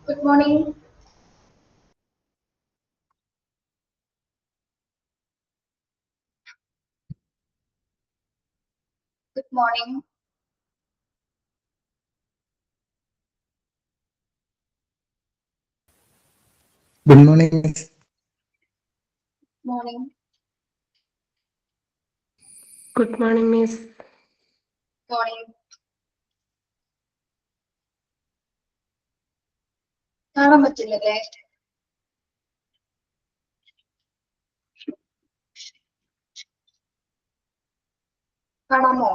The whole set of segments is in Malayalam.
Good morning. Good morning. Good morning, Miss. Morning. Good morning, Miss. Morning. കാണാൻ പറ്റില്ലല്ലേ? കാണാമോ?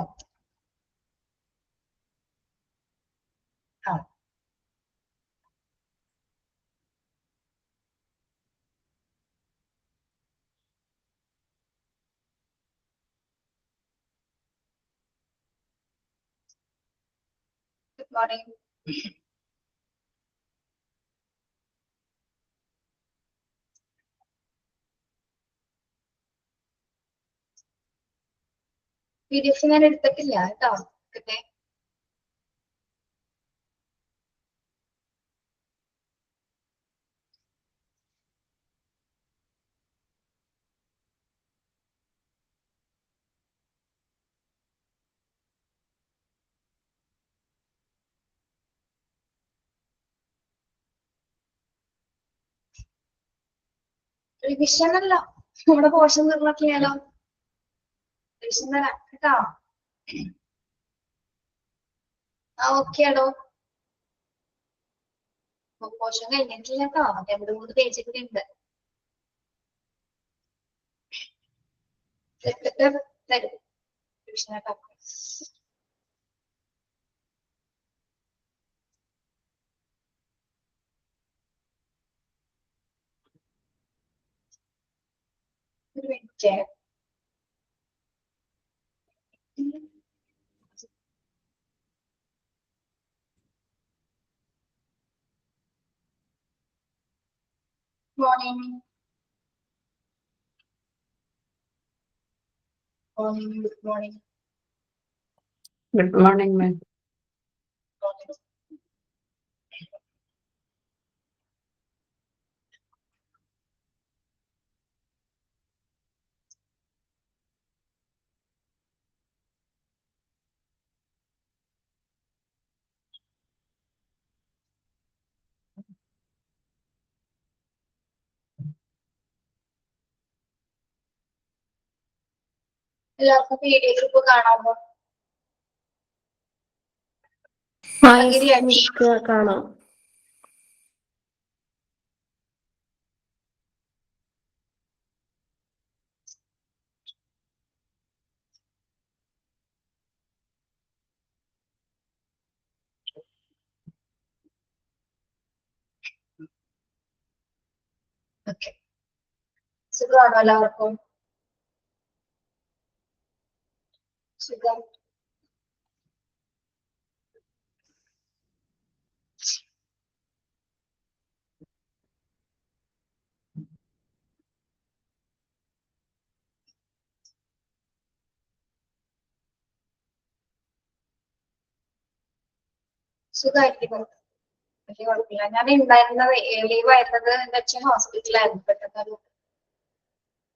ആ. Good morning. PDF ഞാൻ എടുത്തിട്ടില്ല കേട്ടോ. പിന്നെ റിവിഷൻ അല്ല, നമ്മുടെ പോർഷൻ തീർന്നിട്ടില്ലല്ലോ. റിവിഷൻ തരാം കേട്ടോ. ഓക്കെ ആടോ. പോർഷൻ കഴിഞ്ഞിട്ടില്ല കേട്ടോ. 2-3 പേജ് കൂടി ഉണ്ട്. തരും റിവിഷൻ കേട്ടോ. ഒരു minute. Morning. Morning. Good morning. Good morning, ma'am. എല്ലാവർക്കും PDF ഇപ്പൊ കാണാമോ? കാണാം. ഓക്കെ. സുഖമാണോ എല്ലാവർക്കും? സുഖം. സുഖമായിരിക്കുന്നു. വലിയ കുഴപ്പമില്ല. ഞാൻ ഉണ്ടായിരുന്നത് ലീവ് ആയിരുന്നത് എന്റെ അച്ഛൻ ഹോസ്പിറ്റലായിരുന്നു. പെട്ടെന്നൊരു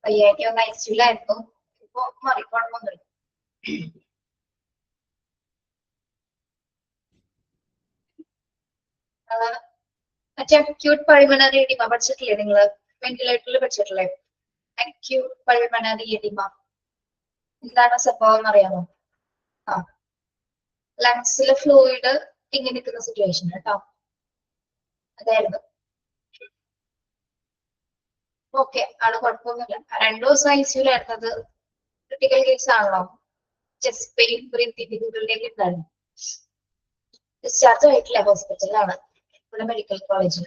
വയ്യായ്ക ഒന്ന് ഐസിയുലായിരുന്നു. ഇപ്പൊ മാറിക്കോണമെന്നുണ്ട്. മറ്റേ അക്യൂട്ട് പൾമണറി എഡിമ പഠിച്ചിട്ടില്ലേ നിങ്ങള്? വെന്റിലേറ്ററിൽ പഠിച്ചിട്ടില്ലേ? അക്യൂട്ട് പൾമണറി എഡിമ എന്താണ് സംഭവം എന്നറിയാമോ? ആ, ലങ്സിലെ ഫ്ലൂയിഡ് ഇങ്ങനെ നിൽക്കുന്ന സിറ്റുവേഷൻ കേട്ടോ. അതായിരുന്നു. ഓക്കെ, ആള് കുഴപ്പമൊന്നുമില്ല. 2 ദിവസം ഐസിയുലായിരുന്നത്. ക്രിട്ടിക്കൽ കേസ് ആണല്ലോ. ചെസ്റ്റ് പെയിൻ, ബ്രീത്തിങ് ഡിഫിക്കൽറ്റി ഉണ്ടായിരുന്നു. ഡിസ്ചാർജ് ആയിട്ടില്ല, ഹോസ്പിറ്റലിലാണ്, ഇവിടെ മെഡിക്കൽ കോളേജിൽ.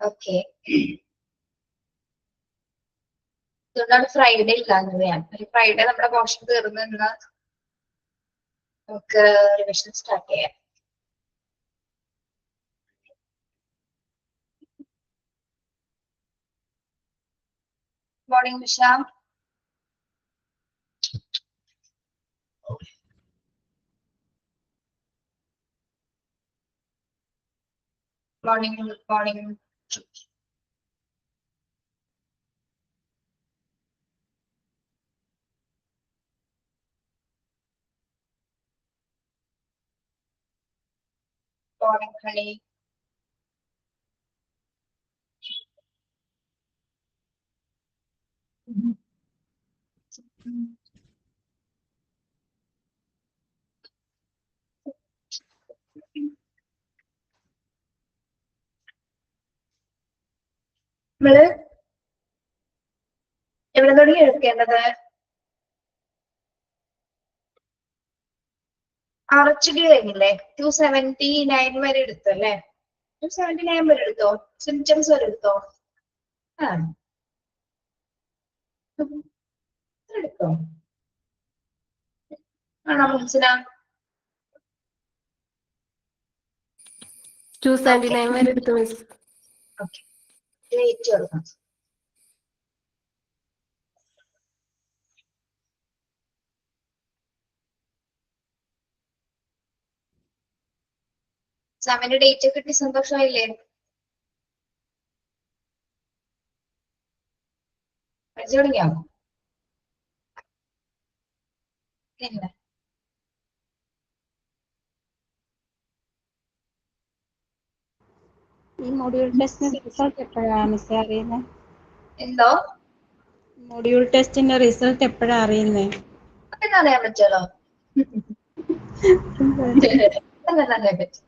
ഓക്കെ. അതുകൊണ്ടാണ് ഫ്രൈഡേ ഇല്ലാഞ്ഞത്. ഞാൻ ഫ്രൈഡേ നമ്മുടെ പോർഷൻ തീർന്ന് നമുക്ക് റിവിഷൻ സ്റ്റാർട്ട് ചെയ്യാം. Morning Nisha. Morning, good morning. Morning, honey. നമ്മള് എവിടെ തുടങ്ങി എടുക്കേണ്ടത്? RHD കഴിഞ്ഞില്ലേ? 279 വരെ എടുത്തു അല്ലേ? 279 വരെ എടുത്തോ? സിംറ്റംസ് വരെ എടുത്തോ? ആ എടുത്തോ? ആണോ മുൻസിന? 279 വരെ എടുത്തു മിസ്. ഓക്കെ, വെയിറ്റ് കൊടുക്കാം. എക്സാമിന്റെ ഡേറ്റ് കിട്ടി സന്തോഷമായില്ലേ? പഠിച്ചു തുടങ്ങിയോ? ഇല്ല. ഈ മൊഡ്യൂൾ ടെസ്റ്റിന്റെ റിസൾട്ട് എപ്പോഴാണ് മിസ് അറിയുന്നത്? എന്തോ? മൊഡ്യൂൾ ടെസ്റ്റിന്റെ റിസൾട്ട് എപ്പോഴാണ് അറിയുന്നത്? അതെന്താ അറിയാൻ പറ്റുമല്ലോ. അറിയാൻ പറ്റും.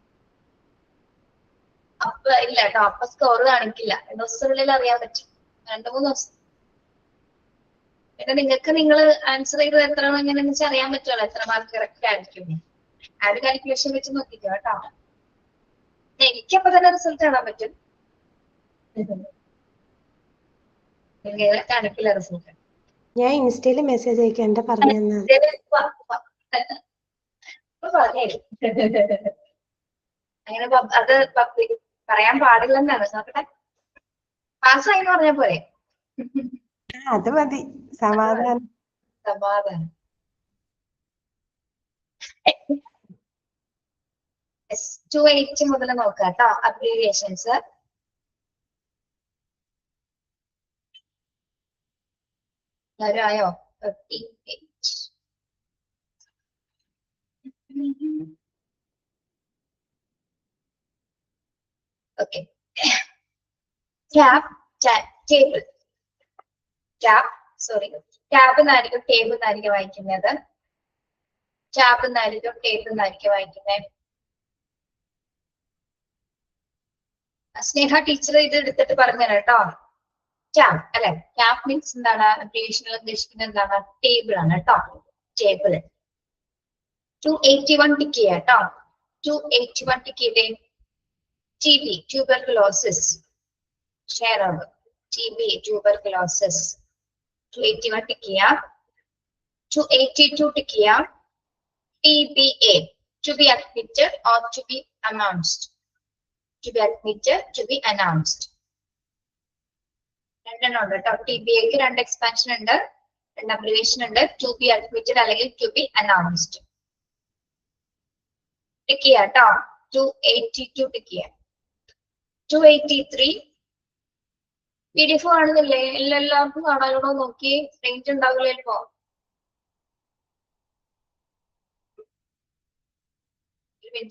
അപ്പൊ ഇല്ല കേട്ടോ, അപ്പൊ സ്കോർ കാണിക്കില്ല. 2 ദിവസത്തിനുള്ളിൽ അറിയാൻ പറ്റും. 2-3 ദിവസം. പിന്നെ നിങ്ങൾക്ക് നിങ്ങൾ ആൻസർ ചെയ്തത് എത്ര എങ്ങനെയാണെന്ന് വെച്ചാൽ അറിയാൻ പറ്റുമല്ലോ, എത്ര മാർക്ക് കറക്റ്റ് ആയിരിക്കും. ആ ഒരു കാൽക്കുലേഷൻ വെച്ച് നോക്കിക്കോ കേട്ടോ. എനിക്കപ്പൊ തന്നെ റിസൾട്ട് കാണാൻ പറ്റും. കാണിക്കില്ല റിസൾട്ട്. ഞാൻ ഇൻസ്റ്റയില് മെസ്സേജ് അയക്കാം, എന്താ പറഞ്ഞു അങ്ങനെ അത് പറയാൻ പാടില്ലെന്നാണ്. നോക്കട്ടെ, പാസ്സായി എന്ന് പറഞ്ഞാ പോരെ? അത് മതി, സമാധാനം. സമാധാനം. 280 മുതൽ നോക്കാം കേട്ടോ, അബ്രീവിയേഷൻസ്. എല്ലാവരും ആയോ? 38. ഓക്കെ. Cap table. ക്യാബ് എന്നായിരിക്കും ടേബിൾ എന്നായിരിക്കും വായിക്കുന്നത്. ക്യാബ് എന്നായിരിക്കും ടേബിൾ എന്നായിരിക്കും വായിക്കുന്നത്. സ്നേഹ ടീച്ചർ ഇത് എടുത്തിട്ട് പറഞ്ഞുതരാം കേട്ടോ. ക്യാബ് അല്ലെ? ക്യാബ് മീൻസ് എന്താണ്? അബ്രീവിയേഷനിൽ ഉദ്ദേശിക്കുന്നത് എന്താണ്? ടേബിൾ ആണ് കേട്ടോ. ടേബിൾ. 281 ടിക്ക് ചെയ്യാം കേട്ടോ. 281 ടിക്ക് ചെയ്തേ. TB, tuberculosis. ഷെയർ ആവും. TB, tuberculosis. 281 ടിക്ക് ചെയ്യാം. 282 ടിക്ക് ചെയ്യാം. TBA, to be admitted or to be announced. To be admitted, to be announced. രണ്ടെണ്ണം ഉണ്ട് കേട്ടോ. TBAക്ക് 2 എക്സ്പാൻഷൻ ഉണ്ട്, 2 അബ്രിവേഷൻ ഉണ്ട്. To be admitted അല്ലെങ്കിൽ to be announced. ടിക്ക് ചെയ്യാം കേട്ടോ. 282 ടിക്ക് ചെയ്യാം. 283 PDF കാണുന്നില്ലേ? എല്ലാവർക്കും കാണാനോടോ നോക്കി. റേഞ്ച് ഉണ്ടാവില്ലല്ലോ.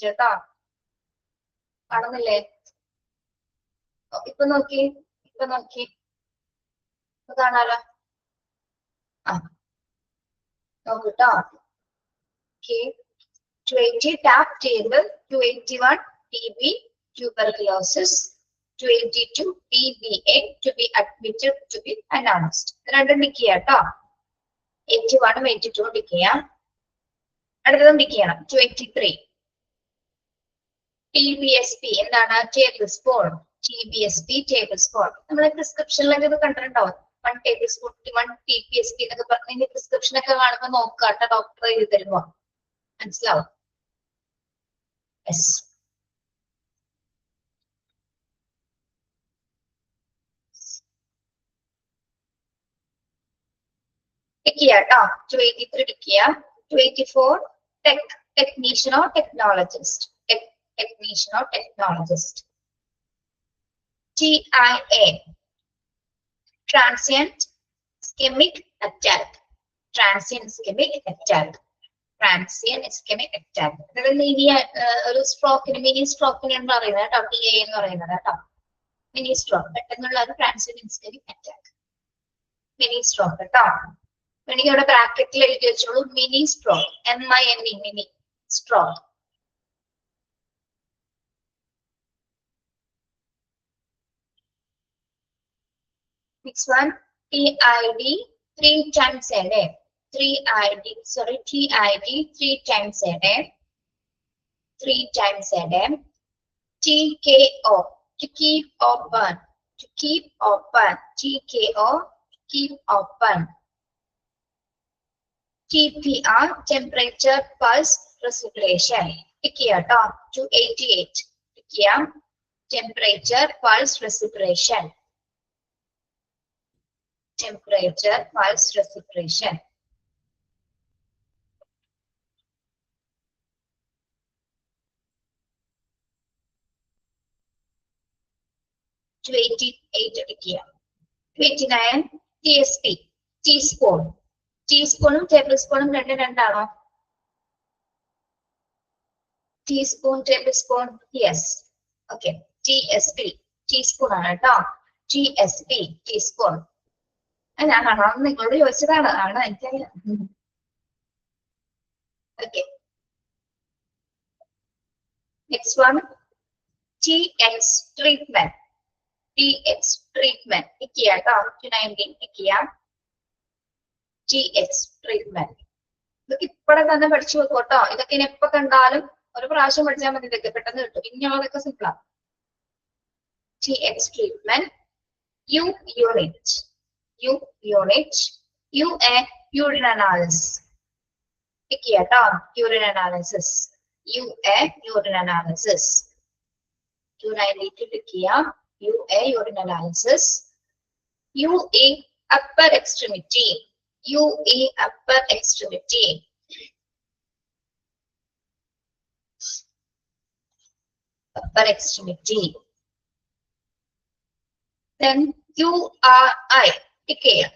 കേട്ടോ, കാണുന്നില്ലേ? ഇപ്പൊ നോക്കി കാണാലോ. ആ നോക്കൂട്ടോ. 280 tap table. 281 TB, tuberculosis. 282 TBA, to be admitted, to be announced. രണ്ടും ടിക്ക് ചെയ്യാം കേട്ടോ. 81 82 ടിക്ക് ചെയ്യാം. അടുത്തതും ടിക്ക് ചെയ്യണം. 283 TBSP എന്താണ്? Table spoon. TBSP table spoon. നമ്മളെ പ്രിസ്ക്രിപ്ഷനിലൊക്കെ ഇത് കണ്ടിട്ടുണ്ടാവും. 1 ടേബിൾ സ്പൂൺ 1 TBSP എന്നൊക്കെ പറഞ്ഞ പ്രിസ്ക്രിപ്ഷൻ ഒക്കെ കാണുമ്പോൾ നോക്കുക കേട്ടോ, ഡോക്ടർ എഴുതി തരുമ്പോ മനസ്സിലാവും. യെസ്. ടിക്ക് ചെയ്യാം കേട്ടോ. 283 ടിക്ക് ചെയ്യാം. 284 technician or technologist. Technician or technologist. TIA, transient ischemic attack. Transient ischemic attack. Transient ischemic attack. അതായത് ഇനി ഒരു സ്ട്രോക്കിന് മിനി സ്ട്രോക്കിന് എന്ന് പറയുന്നത് കേട്ടോ, TIA എന്ന് പറയുന്നത് കേട്ടോ. മിനി സ്ട്രോക്ക് പെട്ടെന്നുള്ള ഒരു transient ischaemic attack. Mini stroke കേട്ടോ. എനിക്ക് ഇവിടെ ബ്രാക്കറ്റിൽ എഴുതി വെച്ചോളൂ mini stroke, MINE, mini stroke. Next one, TID 3 times a day. TID 3 times a day. 3 times a day. TKO, to keep open. To keep open. TKO, keep open. TPR, temperature, pulse, respiration. TKR, 288. TKR, temperature, pulse, respiration. Temperature, pulse, respiration. To 88 TKR. 29 TSP, teaspoon. Teaspoonum tablespoonum രണ്ടാണോ? Teaspoon, tablespoon, yes. Okay. TSP, teaspoon ആണ് കേട്ടോ. TSP, teaspoon. ഞാനാണോ നിങ്ങളോട് ചോദിച്ചതാണ്, ആണ് എനിക്കറിയാം. Okay. Next one, TX treatment. TX treatment. IKEA, 19 IKEA. TX treatment. ഇതൊക്കെ ഇപ്പഴെ തന്നെ പഠിച്ചു വെക്കും കേട്ടോ. ഇതൊക്കെ ഇനി എപ്പോ കണ്ടാലും ഒരു പ്രാവശ്യം പഠിച്ചാൽ മതി, ഇതൊക്കെ പെട്ടെന്ന് കിട്ടും. ഇനിയുള്ളതൊക്കെ സിമ്പിളാ. TX treatment. unit. UA, urine analysis. IKEA, urine analysis. UA, urine analysis. 292 IKEA. UA, urine analysis. UE, upper extremity. UE, upper extremity. Upper extremity. Then URI, TKA.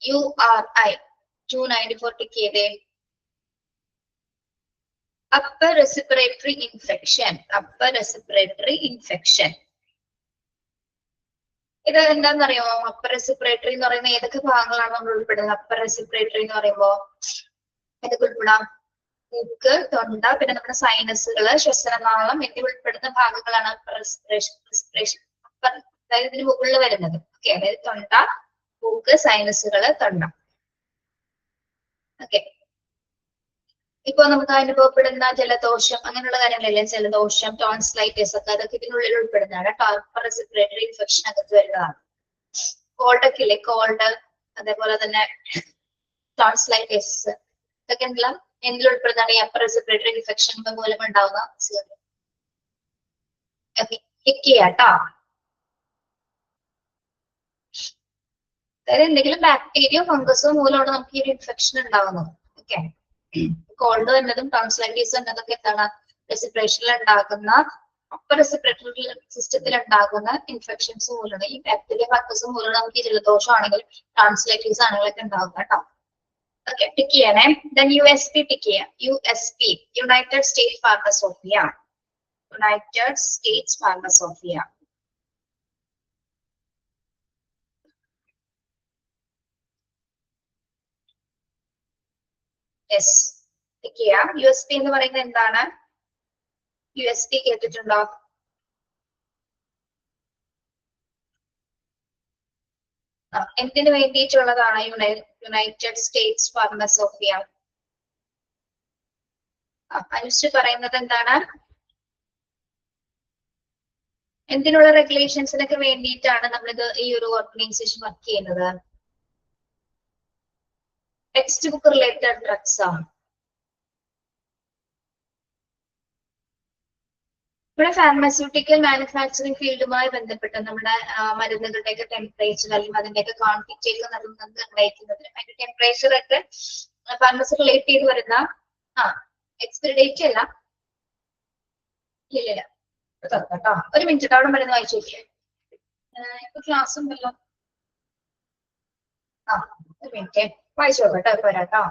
URI, 294 TKA. Upper respiratory infection. Upper respiratory infection. ഇത് എന്താണെന്നറിയാമോ? അപ്പർ റെസ്പിറേറ്ററി എന്ന് പറയുന്ന ഏതൊക്കെ ഭാഗങ്ങളാണ് നമ്മൾ ഉൾപ്പെടുന്നത്? അപ്പർ റെസ്പിറേറ്ററി എന്ന് പറയുമ്പോ ഏതൊക്കെ ഉൾപ്പെടാം? മൂക്ക്, തൊണ്ട, പിന്നെ നമ്മുടെ സൈനസുകള്, ശ്വസനനാളം എന്നിവ ഉൾപ്പെടുന്ന ഭാഗങ്ങളാണ് അപ്പർ റെസ്പിറേഷൻ. അതായത് ഇതിന് മുകളിൽ വരുന്നത്. ഓക്കെ, അതായത് തൊണ്ട, മൂക്ക്, സൈനസുകള്, തൊണ്ട. ഓക്കെ, ഇപ്പൊ നമുക്ക് അനുഭവപ്പെടുന്ന ജലദോഷം അങ്ങനെയുള്ള കാര്യങ്ങളല്ലേ, ജലദോഷം, ടോൺസിലൈറ്റിസ് ഒക്കെ അതൊക്കെ ഇതിനുള്ളിൽ ഉൾപ്പെടുന്നതാണ്. അപ്പർ റെസ്പിറേറ്ററി ഇൻഫെക്ഷൻ അകത്ത് വരുന്നതാണ്. കോൾഡ് ഒക്കെ ഇല്ലേ, കോൾഡ്, അതേപോലെ തന്നെ ടോൺസിലൈറ്റിസ്, ഇതൊക്കെ എന്തെല്ലാം എന്തിൽ ഉൾപ്പെടുന്നതാണ്? ഈ അപ്പർ റെസ്പിറേറ്ററി ഇൻഫെക്ഷൻ മൂലം ഉണ്ടാവുന്ന അസുഖങ്ങൾ. കേട്ടോ. അതായത് എന്തെങ്കിലും ബാക്ടീരിയോ ഫംഗസോ മൂലമാണ് നമുക്ക് ഈ ഒരു ഇൻഫെക്ഷൻ ഉണ്ടാവുന്നത്. ഓക്കെ, കോൾഡ് എന്നതും ടോൺസിലൈറ്റിസ് എന്നതൊക്കെ എന്താണ്? റെസ്പിറേഷനിൽ ഉണ്ടാകുന്ന, അപ്പർ റെസ്പിറേറ്ററി സിസ്റ്റത്തിൽ ഉണ്ടാകുന്ന ഇൻഫെക്ഷൻസ് മൂലമാണ്, ഈ ബാക്ടീരിയ ഫംഗസ് മൂലമാണ് നമുക്ക് ഈ ജലദോഷം ആണെങ്കിലും ടോൺസിലൈറ്റിസ് ആണെങ്കിലൊക്കെ ഉണ്ടാകുക കേട്ടോ. ഓക്കെ, ടിക്ക് ചെയ്യണേ. ദെൻ USP ടിക്ക് ചെയ്യാം. USP, United States pharmacopoeia. United States pharmacopoeia. Yes, tick ചെയ്യാം. USP എന്ന് പറയുന്നത് എന്താണ്? USP കേട്ടിട്ടുണ്ടോ? എന്തിനു വേണ്ടിയിട്ടുള്ളതാണ് യുണൈറ്റഡ് സ്റ്റേറ്റ്സ് ഫാർമസോഫിയ? അനുഷ്ഠ പറയുന്നത് എന്താണ്? എന്തിനുള്ള റെഗുലേഷൻസിനൊക്കെ വേണ്ടിയിട്ടാണ് നമ്മളിത് ഈ ഒരു ഓർഗനൈസേഷൻ വർക്ക് ചെയ്യുന്നത്? ടെക്സ്റ്റ് ബുക്ക് റിലേറ്റഡ് ഡ്രഗ്സ് ആണ്. ഇവിടെ ഫാർമസ്യൂട്ടിക്കൽ മാനുഫാക്ചറിങ് ഫീൽഡുമായി ബന്ധപ്പെട്ട് നമ്മുടെ മരുന്നുകളുടെയൊക്കെ ടെമ്പറേച്ചർ അല്ലെങ്കിൽ അതിന്റെയൊക്കെ ക്വാണ്ടിറ്റി ഒക്കെ നിർണ്ണയിക്കുന്നത്, അതിന്റെ ടെമ്പറേച്ചർ ഒക്കെ ഫാർമസി റിലേറ്റ് ചെയ്ത് വരുന്ന എക്സ്പയറി ഡേറ്റ് അല്ല. ഇല്ലില്ല കേട്ടോ, ഒരു മിനിറ്റ് അവിടെ മരുന്ന് വായിച്ചു നോക്കിയാൽ ഇപ്പൊ ക്ലാസ് ഉണ്ടല്ലോ. ആ ഒരു മിനിറ്റ് വായിച്ചു നോക്കട്ടോ. ഇപ്പൊ വരാട്ടോ.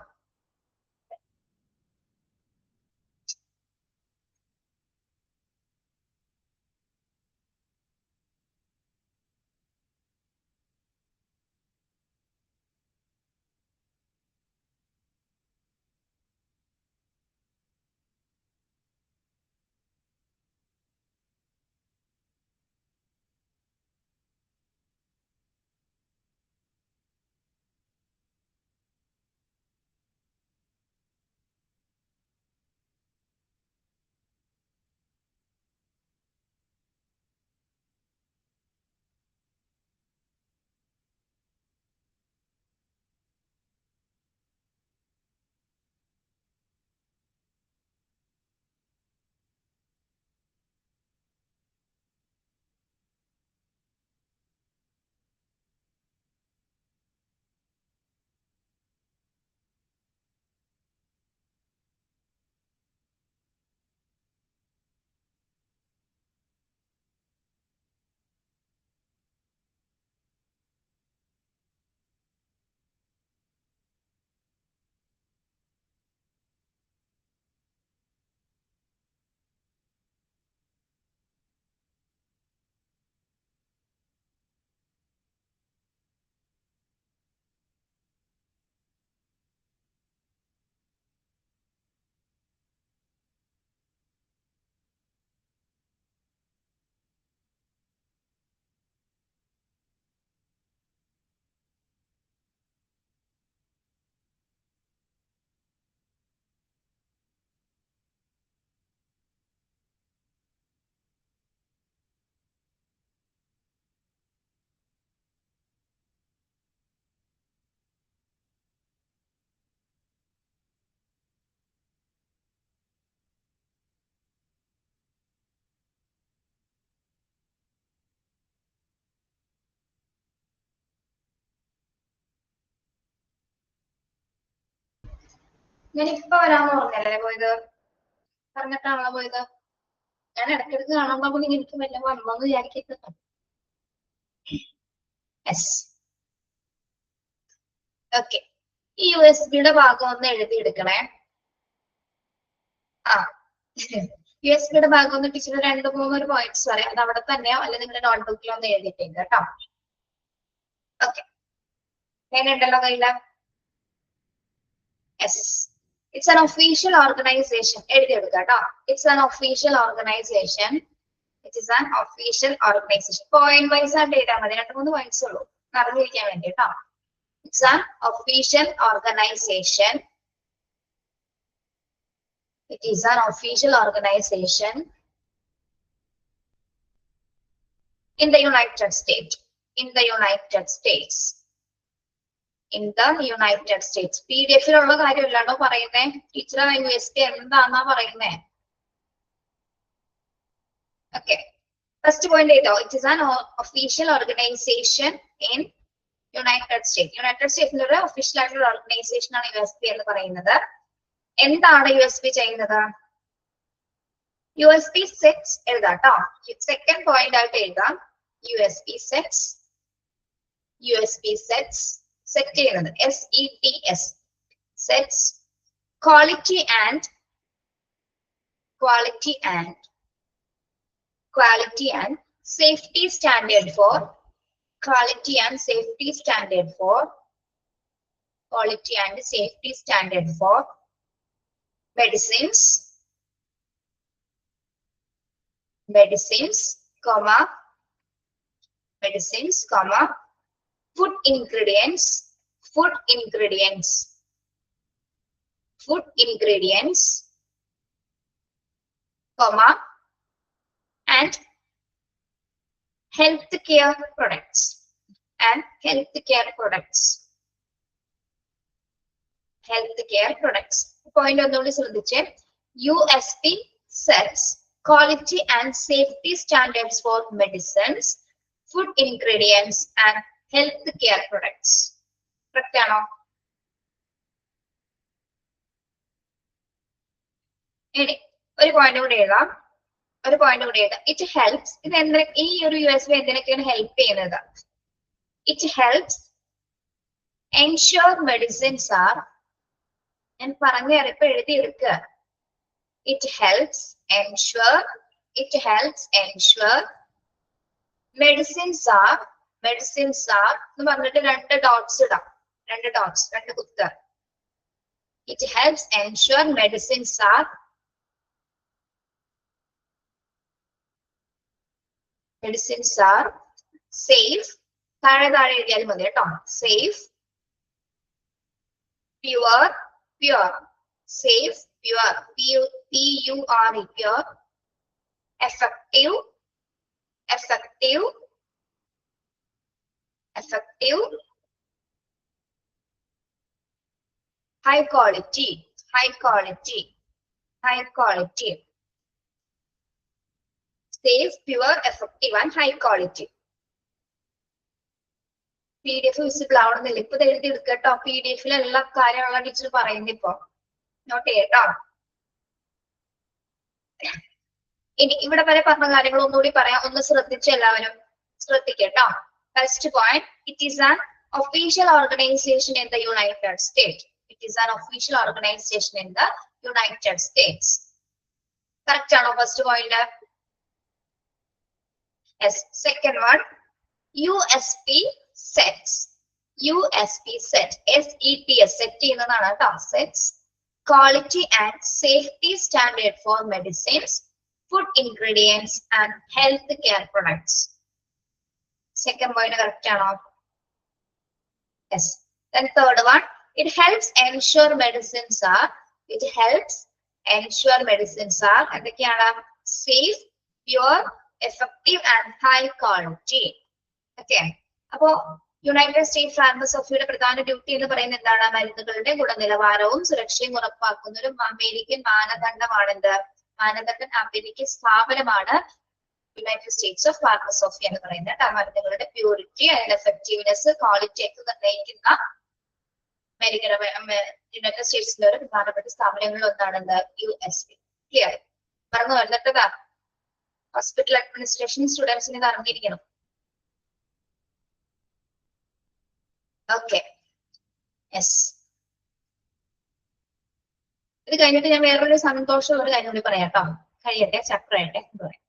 ഞാൻ ഇപ്പൊ വരാന്ന് പറഞ്ഞല്ലേ പോയത്? പറഞ്ഞിട്ടാണല്ലോ പോയത്. ഞാൻ ഇടയ്ക്കിടയ്ക്ക് കാണാൻ പോകുമ്പോൾ എനിക്ക് വല്ല വന്നോന്ന് വിചാരിക്കരുത്. Yes, okay. ഈ USB-യുടെ ഭാഗം ഒന്ന് എഴുതിയെടുക്കണേ. ആ USB-യുടെ ഭാഗം ഒന്ന് ടീച്ചർ 2-3 പോയിന്റ്സ് പറയാം. അത് അവിടെ തന്നെയോ അല്ലെ നിങ്ങളുടെ നോട്ട്ബുക്കിൽ ഒന്ന് എഴുതിയിട്ടുണ്ട് കേട്ടോ. ഓക്കെ, എങ്ങനെയുണ്ടല്ലോ കയ്യില? Yes, it's an official organisation. എഴുതിയെടുക്കുക കേട്ടോ. It's an official organisation. It is an official organisation. Point wise ആയിട്ട് എഴുതാൻ മതി. 2-3 പോയിന്റ്സ് ഉള്ളൂ അറിഞ്ഞിരിക്കാൻ വേണ്ടി കേട്ടോ. It's an official organization. It is an official organization in the United States. In the United States. In the United States. PDF ലുള്ള കാര്യമല്ലാണോ പറയുന്നേ? ടീച്ചർ USD എന്താന്നാ പറയുന്നേ? Okay. First point ഏതോ? It is an official organization in United States. United States ഒരു ഒഫീഷ്യൽ ആയിട്ടുള്ള ഓർഗനൈസേഷൻ ആണ് USB എന്ന് പറയുന്നത്. എന്താണ് USB ചെയ്യുന്നത്? USB sets എഴുതാം കേട്ടോ. സെക്കൻഡ് പോയിന്റ് ആയിട്ട് എഴുതാം. USB sets. USB sets set ചെയ്യുന്നത് SETS sets quality and safety standard for quality and safety standard for medicines, food ingredients, and healthcare products. Point ഒന്നുകൂടി ശ്രദ്ധിച്ചേ. USB sets quality and safety standards for medicines, food ingredients and healthcare products. Correct ആണോ? ഇനി ഒരു പോയിന്റ് കൂടി എഴുതാം. ഒരു പോയിന്റ് കൂടി എഴുതാം. ഇറ്റ് ഹെൽപ്സ്, ഇത് എന്ത് ഈ ഒരു USB എന്തിനൊക്കെയാണ് ഹെൽപ്പ് ചെയ്യുന്നത്? It helps ensure medicines are, ഞാൻ പറഞ്ഞു ഇപ്പൊ എഴുതിയെടുക്കുക. It helps ensure medicines are എന്ന് പറഞ്ഞിട്ട് 2 ഡോട്ട്സ് ഇടാം. 2 ഡോട്ട്സ്, 2 കുത്ത്. It helps ensure medicines are safe. താഴെ എഴുതിയാലും മതി കേട്ടോ. Safe, pure, safe, pure, P-U-R-E, pure, effective, high quality, safe, pure, effective and high quality. PDF visible ആവണമെന്നില്ല. ഇപ്പൊ എഴുതി എടുക്കട്ടോ. PDF എല്ലാ കാര്യമുള്ള ടീച്ചർ പറയുന്നത് ഇപ്പൊ നോട്ട് ചെയ്യട്ടോ. ഇനി ഇവിടെ വരെ പറഞ്ഞ കാര്യങ്ങൾ ഒന്നുകൂടി പറയാം. ഒന്ന് ശ്രദ്ധിച്ച് എല്ലാവരും ശ്രദ്ധിക്കട്ടോ. First point, it is an official organisation in the United States. Correct ആണോ first point? Yes. Second one, USP sets, SETS, set ചെയ്യുന്നതാണ് കേട്ടോ. Sets quality and safety standard for medicines, food ingredients and health care products. Second point correct ആണോ? Yes. Then third one, it helps ensure medicines are എന്തൊക്കെയാണ്? Safe, pure, effective and high quality. Okay. അപ്പോ യുണൈറ്റഡ് സ്റ്റേറ്റ് ഫാർമസോഫിയുടെ പ്രധാന ഡ്യൂട്ടി എന്ന് പറയുന്നത് എന്താണ്? മരുന്നുകളുടെ ഗുണനിലവാരവും സുരക്ഷയും ഉറപ്പാക്കുന്ന ഒരു അമേരിക്കൻ അമേരിക്കൻ സ്ഥാപനമാണ് യുണൈറ്റഡ് സ്റ്റേറ്റ്സ് ഓഫ് ഫാർമസോഫി എന്ന് പറയുന്നത്. മരുന്നുകളുടെ പ്യൂരിറ്റി, അതിന്റെ എഫക്റ്റീവ്നെസ്, ക്വാളിറ്റി ഒക്കെ നിർണ്ണയിക്കുന്ന യുണൈറ്റഡ് സ്റ്റേറ്റ്സിലെ ഒരു പ്രധാനപ്പെട്ട സ്ഥാപനങ്ങളിൽ ഒന്നാണ് USP. ക്ലിയർ? പറഞ്ഞു വരുന്നിട്ടതാ. ഹോസ്പിറ്റൽ അഡ്മിനിസ്ട്രേഷൻ സ്റ്റുഡൻസിന് ഇത് അറിഞ്ഞിരിക്കണം. ഓക്കെ. യെസ്. ഇത് കഴിഞ്ഞിട്ട് ഞാൻ വേറൊരു സന്തോഷമുള്ള ഒരു കാര്യം കൂടി പറയാം കേട്ടോ. കഴിയട്ടെ, ചാപ്റ്റർ ആയിട്ടെ പറയാം.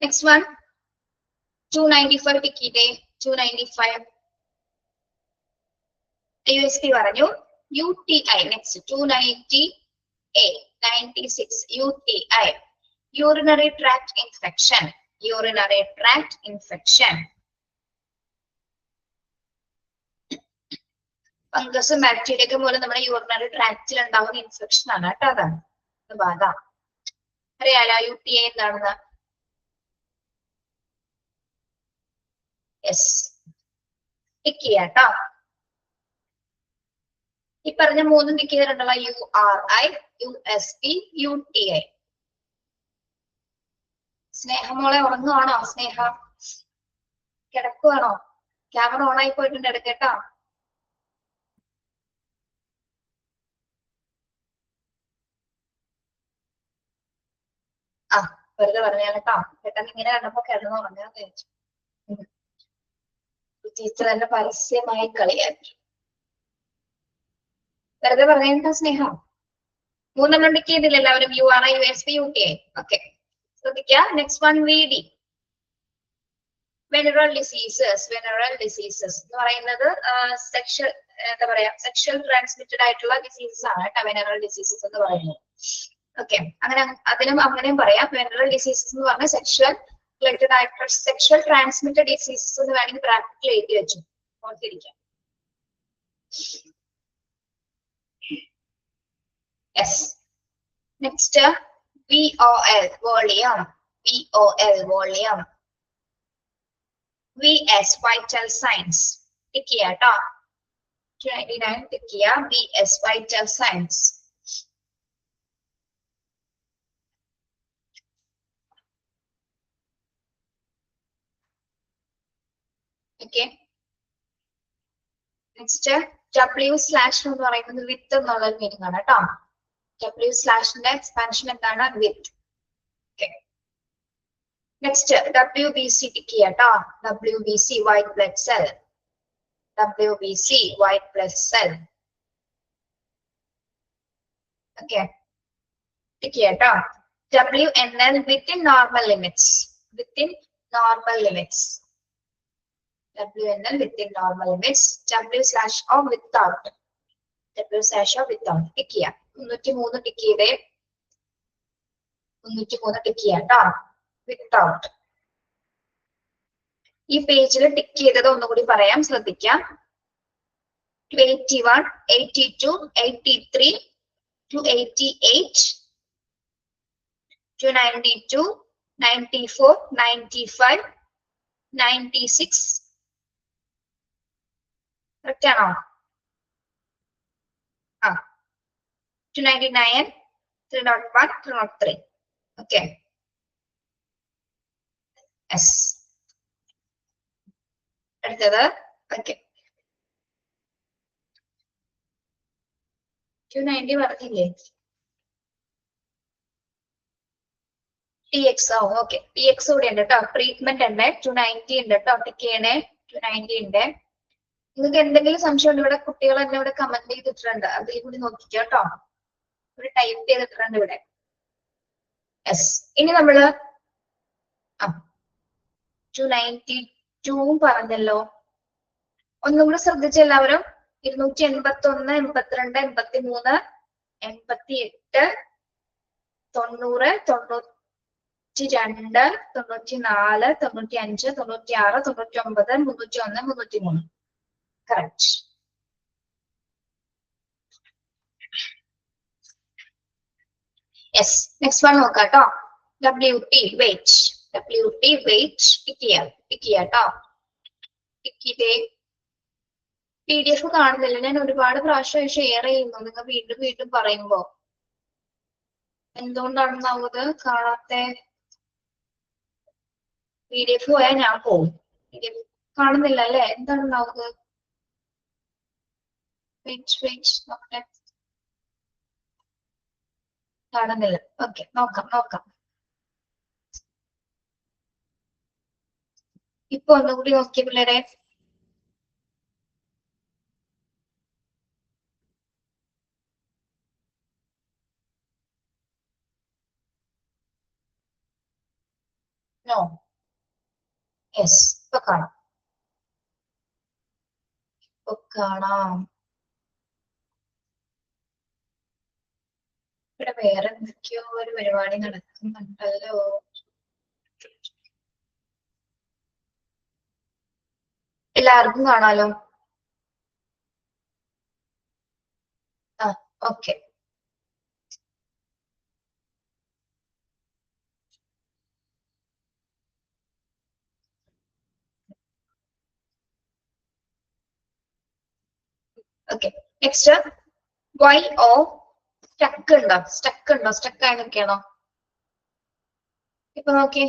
നെക്സ്റ്റ് വൺ, 295 ടിക്കിന്റെ 295 USP പറഞ്ഞു. UTI next 290A 96 UTI, urinary tract infection. ഫംഗസും ബാക്ടീരിയൊക്കെ മൂലം നമ്മുടെ യൂറിനറി ട്രാക്റ്റിൽ ഉണ്ടാവുന്ന ഇൻഫെക്ഷൻ ആണ് കേട്ടോ. അതാണ് ബാധ. അറിയാലോ UTI എന്താണെന്ന്? യെസ്. ടിക്ക് ചെയ്യാട്ടോ. ഈ പറഞ്ഞ 3 ടിക്ക് ചെയ്തിട്ടുള്ള URI, USP, UTI. സ്നേഹമോളെ ഉറങ്ങുവാണോ? സ്നേഹ കിടക്കുവാണോ? ക്യാമറ ഓൺ ആയി പോയിട്ടുണ്ട് എടുക്കട്ടോ. വെറുതെ പറഞ്ഞാൽ കേട്ടോ. പെട്ടെന്ന് ഇങ്ങനെ കണ്ടപ്പോ കിടന്നു പറഞ്ഞാന്ന് വിചാരിച്ചു. ടീച്ചർ തന്നെ പരസ്യമായി കളിയാക്കി. വെറുതെ പറഞ്ഞാ സ്നേഹ. 3 ടിക്ക് ചെയ്തില്ല എല്ലാവരും? URI, USP, UTI. ഓക്കെ, ശ്രദ്ധിക്കുക. Next one, VD, venereal diseases എന്ന് പറയുന്നത് സെക്ഷൽ ട്രാൻസ്മിറ്റഡ് ആയിട്ടുള്ള ഡിസീസസ് ആണ് കേട്ടോ. വെനറൽ ഡിസീസസ് എന്ന് പറയുന്നത്. ഓക്കെ, അങ്ങനെയും പറയാം. വെനറൽ ഡിസീസസ് എന്ന് പറഞ്ഞാൽ സെക്ഷൽ റിലേറ്റഡ് ആയിട്ടുള്ള സെക്ഷൽ ട്രാൻസ്മിറ്റഡ് ഡിസീസസ് എന്ന് വേണമെങ്കിൽ പ്രാക്ടിക്കൽ എഴുതി വെച്ചു ഓർത്തിരിക്കാം. Yes. Next, VOL, volume. VS, vital signs. Tick here, top. 299, tick here. VS, vital signs. Okay. Next, W/ എന്ന് പറയുന്നത് വിത്ത് എന്നുള്ള മീനിങ് ആണ് കേട്ടോ. W സ്ലാഷിന്റെ എക്സ്പാൻഷൻ എന്താണ്? With. Okay, next WBC tick ചെയ്യാട്ടോ. WBC white blood cell. WBC white blood cell. Okay. കേട്ടോ. WNL within normal limits. Within normal limits. WNL within normal limits. W/O without. W/O without. Tick ചെയ്യാം. 303 ടിക്ക് ചെയ്തേ. 303 ടിക്ക് ചെയ്യാട്ടോ. Without. ഈ പേജിൽ ടിക്ക് ചെയ്തത് ഒന്നുകൂടി പറയാം, ശ്രദ്ധിക്കാം. 81, 82, 83, 88, 92, 94, 95, 96. കറക്റ്റ് ആണോ? 299, 301, 303. Okay, yes. അടുത്തത് ഓക്കെ, 290 പറഞ്ഞില്ലേ? TX ആവും. ഓക്കെ, TX കൂടെ ഉണ്ട് കേട്ടോ. ട്രീറ്റ്മെന്റ് ഉണ്ട്. 290 ഉണ്ട് കേട്ടോ. ടിക്ക് ചെയ്യണേ. 290 ഉണ്ട്. നിങ്ങൾക്ക് എന്തെങ്കിലും സംശയം ഉണ്ട്? ഇവിടെ കുട്ടികൾ തന്നെ ഇവിടെ കമന്റ് ചെയ്തിട്ടുണ്ട്, അതിൽ കൂടി നോക്കിക്കോ കേട്ടോ. ഇവിടെ ടൈപ്പ് ചെയ്തിട്ടുണ്ട് ഇവിടെ. യെസ്. ഇനി നമ്മള് 292 പറഞ്ഞല്ലോ. ഒന്നും കൂടെ ശ്രദ്ധിച്ച എല്ലാവരും. 281, 82, 83, 88, 90, 92, 94, 95, 96, 99, 301, 303. കറക്റ്റ്. യെസ്. നെക്സ്റ്റ് വൺ നോക്കാം കേട്ടോ. WT weight. WT weight tick ചെയ്യാട്ടോ. ടിക്ക് ചെയ്തേ. PDF കാണുന്നില്ല. ഞാൻ ഒരുപാട് പ്രാവശ്യം ഷെയർ ചെയ്യുന്നു. നിങ്ങൾ വീണ്ടും വീണ്ടും പറയുമ്പോ എന്തുകൊണ്ടാണെന്നാവത് കാണാത്തെ? PDF പോയാൽ ഞാൻ പോവും. PDF കാണുന്നില്ല അല്ലെ? എന്താണെന്നാവത്? നോക്കട്ടെ. കാണുന്നില്ല. ഓക്കെ, നോക്കാം. ഇപ്പൊ ഒന്നുകൂടി നോക്കിയ പിള്ളേരെ. No. Yes. ഇപ്പൊ കാണാം. ഇവിടെ വേറെ എന്തൊക്കെയോ ഒരു പരിപാടി നടക്കുന്നുണ്ടല്ലോ. എല്ലാവർക്കും കാണാലോ? Okay. Okay, next YO stuck ഉണ്ടോ? സ്റ്റക്ക് ആയി നിൽക്കണോ? ഇപ്പൊ നോക്കി.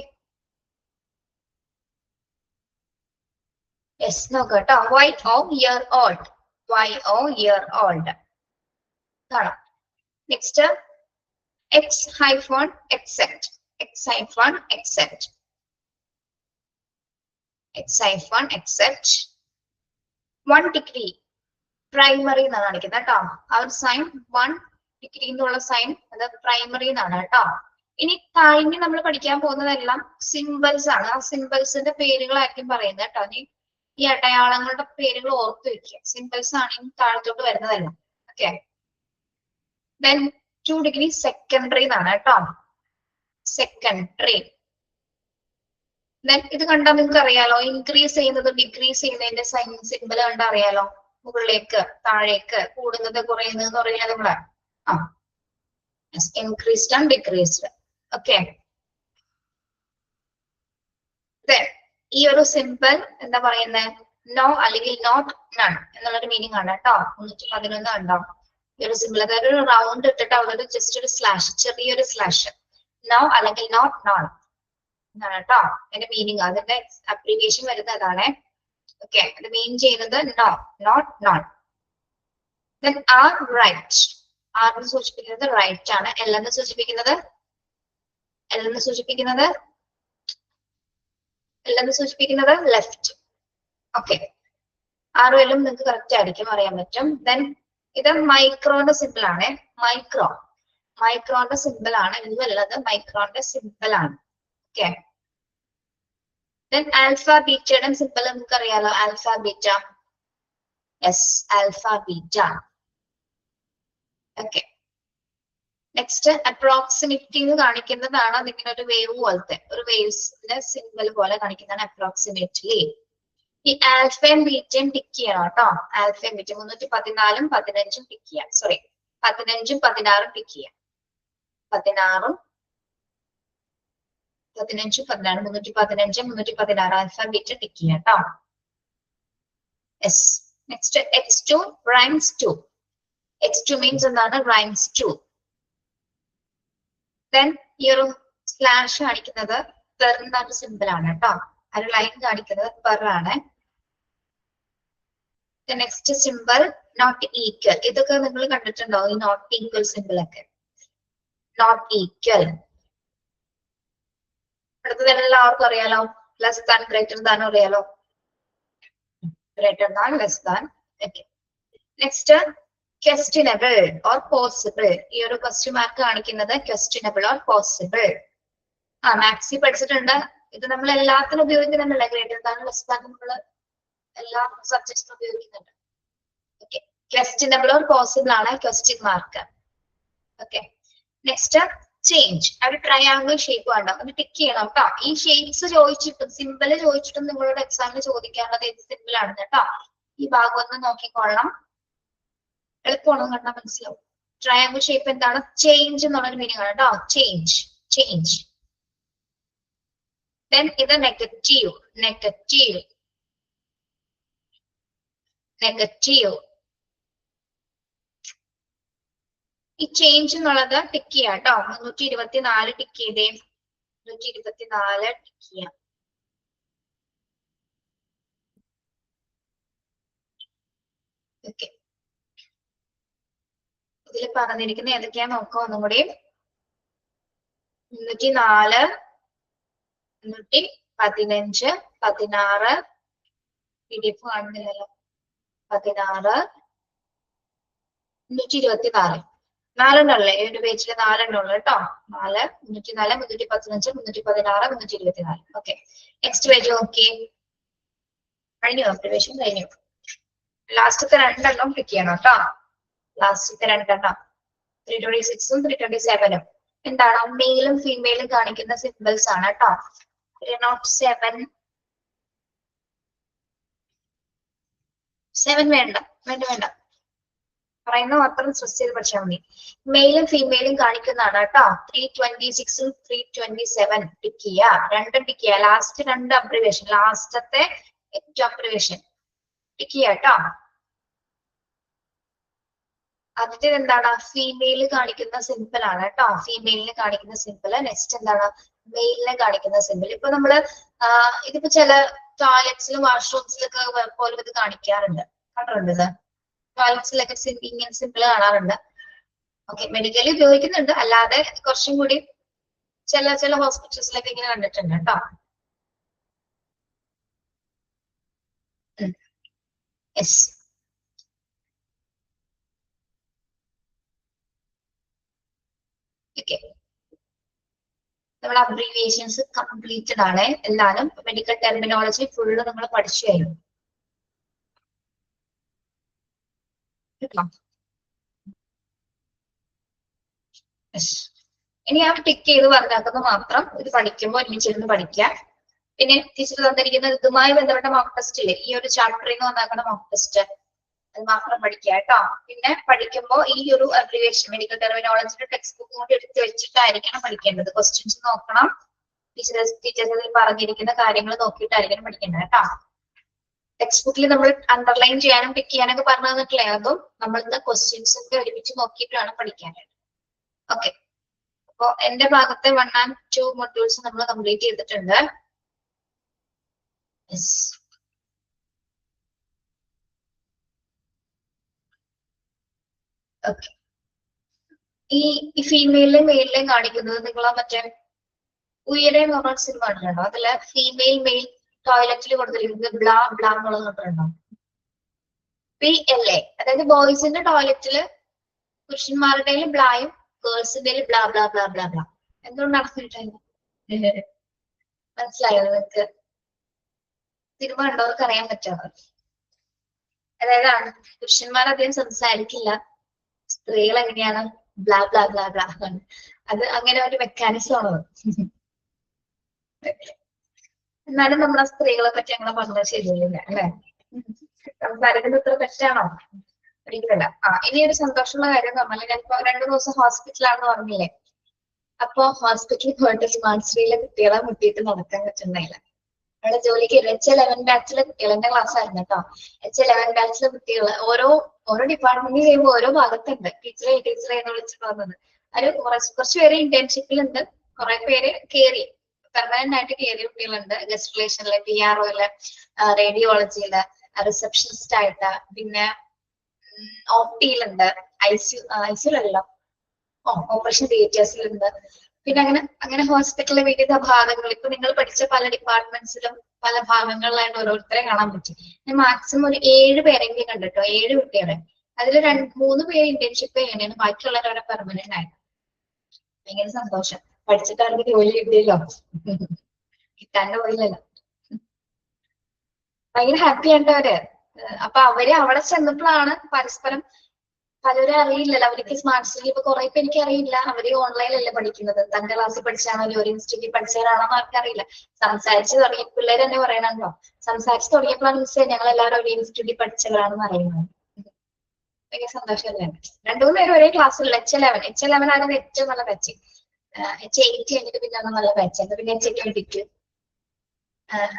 യെസ്, നോക്കാം കേട്ടോ. YO year old. YO year old. കാണാം. Next X-except. X-except 1 degree primary എന്നാണ് കാണിക്കുന്നത് കേട്ടോ. ആ ഒരു സൈൻ 1 degree എന്നുള്ള സൈൻ അത് പ്രൈമറി എന്നാണ് കേട്ടോ. ഇനി കഴിഞ്ഞ് നമ്മൾ പഠിക്കാൻ പോകുന്നതെല്ലാം സിമ്പിൾസ് ആണ്. ആ സിമ്പിൾസിന്റെ പേരുകളായിരിക്കും പറയുന്നത് കേട്ടോ. ഈ അടയാളങ്ങളുടെ പേരുകൾ ഓർത്ത് വെക്കുക. സിമ്പിൾസ് ആണ് ഇനി താഴത്തോട്ട് വരുന്നതെല്ലാം. ഓക്കെ. ദെൻ 2 degree സെക്കൻഡറി എന്നാണ് കേട്ടോ. സെക്കൻഡറി. ദെൻ ഇത് കണ്ടാൽ നിങ്ങൾക്ക് അറിയാലോ, ഇൻക്രീസ് ചെയ്യുന്നത് ഡിക്രീസ് ചെയ്യുന്നതിന്റെ സൈൻ സിമ്പിൾ കണ്ടാൽ അറിയാലോ. മുകളിലേക്ക് താഴേക്ക് കൂടുന്നത് കുറയുന്നത് എന്ന് പറയാ നിങ്ങള്. Increased and decreased. ഓക്കെ. ഈ ഒരു സിമ്പിൾ എന്താ പറയുന്നത്? നോ അല്ലെങ്കിൽ നോട്ട് നൺ എന്നുള്ളൊരു മീനിങ് ആണ് കേട്ടോ. 111 ഉണ്ടാവും ഈ ഒരു സിമ്പിൾ. അതായത് ഒരു റൗണ്ട് ഇട്ടിട്ട് അവിടെ ജസ്റ്റ് ഒരു സ്ലാഷ്, ചെറിയൊരു സ്ലാഷ്. നോ അല്ലെങ്കിൽ നോട്ട് നോൺ എന്നാണ് കേട്ടോ അതിന്റെ മീനിങ്. അതിന്റെ അബ്രിവിയേഷൻ വരുന്നത് അതാണ്. ഓക്കെ, അത് മീൻ ചെയ്യുന്നത് no, not known. Then are right. R എന്ന് സൂചിപ്പിക്കുന്നത് റൈറ്റ് ആണ്. L എന്ന് സൂചിപ്പിക്കുന്നത് ലെഫ്റ്റ്. ഓക്കെ, ആറും എല്ലും നിങ്ങൾക്ക് കറക്റ്റ് ആയിരിക്കും, അറിയാൻ പറ്റും. ദെൻ ഇത് മൈക്രോന്റെ സിമ്പിൾ ആണ്. മൈക്രോന്റെ സിമ്പിൾ ആണ്. ഇതുള്ളത് മൈക്രോന്റെ സിമ്പിൾ ആണ്. ഓക്കെ, ദെൻ ആൽഫ ബീറ്റയുടെ സിമ്പിൾ നിങ്ങൾക്ക് അറിയാലോ, alpha beta. Yes, alpha beta. Okay, next approximately കാണിക്കുന്നതാണ്. അതിങ്ങനെ ഒരു വേവ് പോലത്തെ ഒരു വേവ്സിന്റെ സിമ്പിൾ പോലെ കാണിക്കുന്നതാണ് അപ്രോക്സിമേറ്റ്ലി. ഈ ആൽഫയും ബീറ്റയും ടിക്ക് ചെയ്യണം കേട്ടോ. ആൽഫയും ബീറ്റ 314 15 ടിക്ക് ചെയ്യാം. സോറി, 15 16 ടിക്ക് ചെയ്യാം. 16 15 16 315 316 ആൽഫ ബീറ്റ ടിക്ക് ചെയ്യാം കേട്ടോ. Yes, next x2 rhymes 2. x2 means എന്താണ്? റൈംസ് 2. ദെൻ ഈ ഒരു സ്ലാഷ് കാണിക്കുന്നത് പെർ എന്നൊരു സിമ്പിൾ ആണ് കേട്ടോ. ഒരു ലൈൻ കാണിക്കുന്നത് പെർ ആണ്. Next simple not equal. ഇതൊക്കെ നിങ്ങൾ കണ്ടിട്ടുണ്ടോ? ഈ നോട്ട് ഈക്വൽ സിമ്പിൾ ഒക്കെ. നോട്ട് ഈക്വൽ അടുത്തത് എല്ലാവർക്കും അറിയാലോ. ലെസ് ദാൻ ഗ്രേറ്റർ ദാൻ അറിയാലോ. Greater than, less than. Okay, next questionable or possible. ഈ ഒരു ക്വസ്റ്റ്യൻ മാർക്ക് കാണിക്കുന്നത് ക്വസ്റ്റ്യനബിൾ ഓർ പോസിബിൾ. മാത്സിൽ പഠിച്ചിട്ടുണ്ട്. ഇത് നമ്മൾ എല്ലാത്തിനും ഉപയോഗിക്കുന്നുണ്ടല്ലോ. ഗ്രേറ്റർ ദാൻ, ലെസ് ദാൻ നമ്മൾ എല്ലാ സബ്ജക്ട്സിനും ഉപയോഗിക്കുന്നുണ്ട്. ഓക്കെ, ക്വസ്റ്റ്യനബിൾ ഓർ പോസിബിൾ ആണ് question mark. Okay, next change. ഒരു ട്രയാങ്കിൾ ഷേപ്പ് വേണ്ട, അത് ടിക്ക് ചെയ്യണം കേട്ടോ. ഈ ഷേപ്സ് ചോദിച്ചിട്ടും സിമ്പിൾ ചോദിച്ചിട്ടും നിങ്ങളോട് എക്സാമിന് ചോദിക്കാനുള്ളത് ഏത് സിമ്പിൾ ആണ് കേട്ടോ. ഈ ഭാഗം ഒന്ന് നോക്കിക്കൊള്ളണം. എളുപ്പമാണെന്ന് കണ്ടാൽ മനസ്സിലാവും. ട്രയാങ്കിൾ ഷേപ്പ് എന്താണ്? ചേഞ്ച് എന്നുള്ളൊരു മീനിങ് ആണ് കേട്ടോ. ചേഞ്ച്. ദെൻ ഇത് നെഗറ്റീവ്. ഈ ചേഞ്ച് എന്നുള്ളത് ടിക്ക് ചെയ്യാം കേട്ടോ. 324 ടിക്ക് ചെയ്തേ. 324 ടിക്ക് ചെയ്യാം. ഓക്കെ, ഇതിൽ പറഞ്ഞിരിക്കുന്ന ഏതൊക്കെയാ നോക്കാം ഒന്നും കൂടി. 304 315 16 PDF കാണുന്നില്ലല്ലോ. 16 324 4 ഒരു പേജില് 4 ഉള്ളു കേട്ടോ. 4 304 315 316 324. ഓക്കെ, നെക്സ്റ്റ് പേജ് നോക്കി. കഴിഞ്ഞു, ഒബ്സർവേഷൻ കഴിഞ്ഞു. ലാസ്റ്റത്തെ 2 പിക്ക് ചെയ്യണം കേട്ടോ. ലാസ്റ്റത്തെ 2 326 327 എന്താണ്? മെയിലും ഫീമെയിലും കാണിക്കുന്ന സിമ്പിൾസ് ആണ് കേട്ടോ. 307 വേണ്ട പറയുന്ന മാത്രം സ്ട്രെസ് ചെയ്ത് പഠിച്ചാൽ മതി. മെയിലും ഫീമെയിലും കാണിക്കുന്നതാണ് കേട്ടോ. 326 327 ടിക്ക് ചെയ്യുക. 2 ടിക്ക് ചെയ്യുക. ലാസ്റ്റ് 2 അബ്രിവേഷൻ, ലാസ്റ്റത്തെ ഏറ്റവും അബ്രിവേഷൻ ടിക്ക് ചെയ്യുക കേട്ടോ. ആദ്യത്തെ എന്താണ്? ഫീമെയിൽ കാണിക്കുന്ന സിമ്പിൾ ആണ് കേട്ടോ. ഫീമെയിലിന് കാണിക്കുന്ന സിമ്പിൾ. നെക്സ്റ്റ് എന്താണ്? മെയിലിനെ കാണിക്കുന്ന സിമ്പിൾ. ഇപ്പൊ നമ്മള് ഇതിപ്പോ ചില ടോയ്ലറ്റ്സിലും വാഷ്റൂംസിലൊക്കെ പോലും ഇത് കാണിക്കാറുണ്ട്. കണ്ടിട്ടുണ്ട് ഇത്? ടോയ്ലറ്റ്സിലൊക്കെ ഇങ്ങനെ സിമ്പിൾ കാണാറുണ്ട്. ഓക്കെ, മെഡിക്കലി ഉപയോഗിക്കുന്നുണ്ട്. അല്ലാതെ കുറച്ചും കൂടി ചില ഹോസ്പിറ്റൽസിലൊക്കെ ഇങ്ങനെ കണ്ടിട്ടുണ്ട് കേട്ടോ. യെസ്, ഓക്കെ, നമ്മൾ അബ്രീവിയേഷൻസ് കംപ്ലീറ്റഡ് ആണ്. എല്ലാരും മെഡിക്കൽ ടെർമിനോളജി ഫുള്ള് നമ്മൾ പഠിച്ചു കഴിഞ്ഞു. ഇനി ഞാൻ ടിക്ക് ചെയ്ത് പറഞ്ഞാക്കുന്നത് മാത്രം ഇത് പഠിക്കുമ്പോൾ ഒരുമിച്ചിരുന്ന് പഠിക്കാം. പിന്നെ ടീച്ചർ തന്നിരിക്കുന്ന ഇതുമായി ബന്ധപ്പെട്ട മോക്ക് ടെസ്റ്റ് ഇല്ലേ, ഈ ഒരു ചാപ്റ്ററിൽ നിന്ന് വന്നാക്കുന്ന മോക്ക് ടെസ്റ്റ്, അത് മാത്രം പഠിക്കുക കേട്ടോ. പിന്നെ പഠിക്കുമ്പോൾ ഈ ഒരു അബ്രിവേഷൻ മെഡിക്കൽ ടെർമിനോളജിയുടെ ടെക്സ്റ്റ് ബുക്ക് കൂടി എടുത്ത് വെച്ചിട്ടായിരിക്കണം പഠിക്കേണ്ടത്. ക്വസ്റ്റ്യൻസ് നോക്കണം. ടീച്ചേഴ്സിൽ പറഞ്ഞിരിക്കുന്ന കാര്യങ്ങൾ നോക്കിയിട്ടായിരിക്കണം പഠിക്കേണ്ടത് കേട്ടോ. ടെക്സ്റ്റ് ബുക്കിൽ നമ്മൾ അണ്ടർലൈൻ ചെയ്യാനും ടിക്ക് ചെയ്യാനൊക്കെ പറഞ്ഞു തന്നിട്ടില്ലേ, അതും നമ്മളിന്ന് ക്വസ്റ്റ്യൻസ് ഒക്കെ ഒരുമിച്ച് നോക്കിയിട്ട് വേണം പഠിക്കാനായിട്ട്. ഓക്കെ, അപ്പൊ എന്റെ ഭാഗത്തെ 1 and 2 മൊഡ്യൂൾസ് നമ്മൾ കംപ്ലീറ്റ് ചെയ്തിട്ടുണ്ട്. ഓക്കെ, ഈ ഫീമെയിലിലെയും മെയിലിലെയും കാണിക്കുന്നത് നിങ്ങൾ മറ്റേ ഉയരെ എന്ന് പറഞ്ഞ സിനിമ കണ്ടിട്ടുണ്ടോ? അതില് ഫീമെയിൽ മെയിൽ ടോയ്ലറ്റിൽ കൊടുത്തിരിക്കുന്നത് ബ്ലാ ബ്ലാ എന്നുള്ളത് കണ്ടിട്ടുണ്ടോ? PLA, അതായത് ബോയ്സിന്റെ ടോയ്ലറ്റില് പുരുഷന്മാരുടെ ബ്ലായും ഗേൾസിന്റെ blah blah blah blah blah. എന്തുകൊണ്ടാണ് മനസ്സിലായോ നിങ്ങൾക്ക്? സിനിമ കണ്ടവർക്ക് അറിയാൻ പറ്റാതെ. അതായത് പുരുഷന്മാർ അധികം സംസാരിക്കില്ല, സ്ത്രീകൾ എങ്ങനെയാണ് ബ്ലാ ബ്ലാ ബ്ലാ ബ്ലാ. അത് അങ്ങനെ ഒരു മെക്കാനിസം ആണത്. എന്നാലും നമ്മളെ സ്ത്രീകളെ പറ്റി അങ്ങനെ പറഞ്ഞത് ശരിയല്ല അല്ലെ? സംസാരിക്കുന്നത് ഇത്ര തെറ്റാണോ? ഒരിക്കലല്ല. ഇനി ഒരു സന്തോഷമുള്ള കാര്യം എന്ന് പറഞ്ഞാൽ ഞാനിപ്പോ 2 ദിവസം ഹോസ്പിറ്റലാണെന്ന് പറഞ്ഞില്ലേ? അപ്പൊ ഹോസ്പിറ്റലിൽ പോയിട്ട് സ്മാർട്ട്ശ്രീയിലെ കുട്ടികളെ മുട്ടിയിട്ട് നടക്കാൻ പറ്റുന്നില്ല. അവിടെ ജോലിക്ക് H11 ബാച്ചിലെ കുട്ടികളുടെ ക്ലാസ് ആയിരുന്നു കേട്ടോ. H11 ബാച്ചിലെ കുട്ടികൾ ഓരോ ഡിപ്പാർട്ട്മെന്റിൽ ചെയ്യുമ്പോൾ ഓരോ ഭാഗത്തുണ്ട്. ടീച്ചറെ എന്ന് വിളിച്ചിട്ട് വന്നത്. അത് കുറച്ച് പേര് ഇന്റേൺഷിപ്പിലുണ്ട്, കുറെ പേര് കയറി പെർമനന്റ് ആയിട്ട് കയറിയ കുട്ടികളുണ്ട്. ഗസ്റ്റ് റിലേഷനില്, PROയില്, റേഡിയോളജിയില്, റിസപ്ഷനിസ്റ്റ് ആയിട്ട്, പിന്നെ OPയിലുണ്ട്, ഐസിയുലല്ലോ, ഓപ്പറേഷൻ തിയേറ്റേഴ്സിലുണ്ട്. പിന്നെ അങ്ങനെ ഹോസ്പിറ്റലിലെ വിവിധ ഭാഗങ്ങൾ ഇപ്പൊ നിങ്ങൾ പഠിച്ച പല ഡിപ്പാർട്ട്മെന്റ്സിലും പല ഭാഗങ്ങളിലായിട്ട് ഓരോരുത്തരെ കാണാൻ പറ്റും. ഞാൻ മാക്സിമം ഒരു 7 പേരെങ്കിലും കണ്ടിട്ടോ, 7 കുട്ടികളെ. അതിൽ 3 പേര് ഇന്റേൺഷിപ്പ് ചെയ്യണേന്ന്, ബാക്കിയുള്ളവരവരെ പെർമനന്റ് ആയിട്ട്. ഭയങ്കര സന്തോഷം. പഠിച്ചിട്ട് അവർക്ക് ജോലി കിട്ടിയല്ലോ, കിട്ടാണ്ട് പോയില്ലല്ലോ. ഭയങ്കര ഹാപ്പി ആയിട്ടവര്. അപ്പൊ അവര് അവിടെ ചെന്നപ്പോഴാണ് പരസ്പരം പലരും അറിയില്ലല്ലോ. അവർക്ക് സ്മാർട്ട്സിൽ ഇപ്പൊ കുറെ പേര് എനിക്ക് അറിയില്ല, അവര് ഓൺലൈനിലല്ലേ പഠിക്കുന്നത്. തന്റെ ക്ലാസ്സിൽ പഠിച്ചാണോ ഒരു ഇൻസ്റ്റിറ്റ്യൂട്ടിൽ പഠിച്ചവരാണോ അവർക്കറിയില്ല. സംസാരിച്ച് തുടങ്ങിയ പിള്ളേർ തന്നെ പറയണല്ലോ, സംസാരിച്ച് തുടങ്ങിയപ്പോഴാണ് മിസ്സേ ഞങ്ങൾ എല്ലാവരും ഒരു ഇൻസ്റ്റിറ്റ്യൂട്ടിൽ പഠിച്ചവരാണെന്ന് അറിയുന്നത്. ഭയങ്കര സന്തോഷമല്ലേ? 2-3 പേര് ഒരേ ക്ലാസ്സിലുള്ള H11 ആണ് ഏറ്റവും നല്ല ബാച്ച്. H8 കഴിഞ്ഞിട്ട് പിന്നെ നല്ല ബാച്ച്, പിന്നെ H22,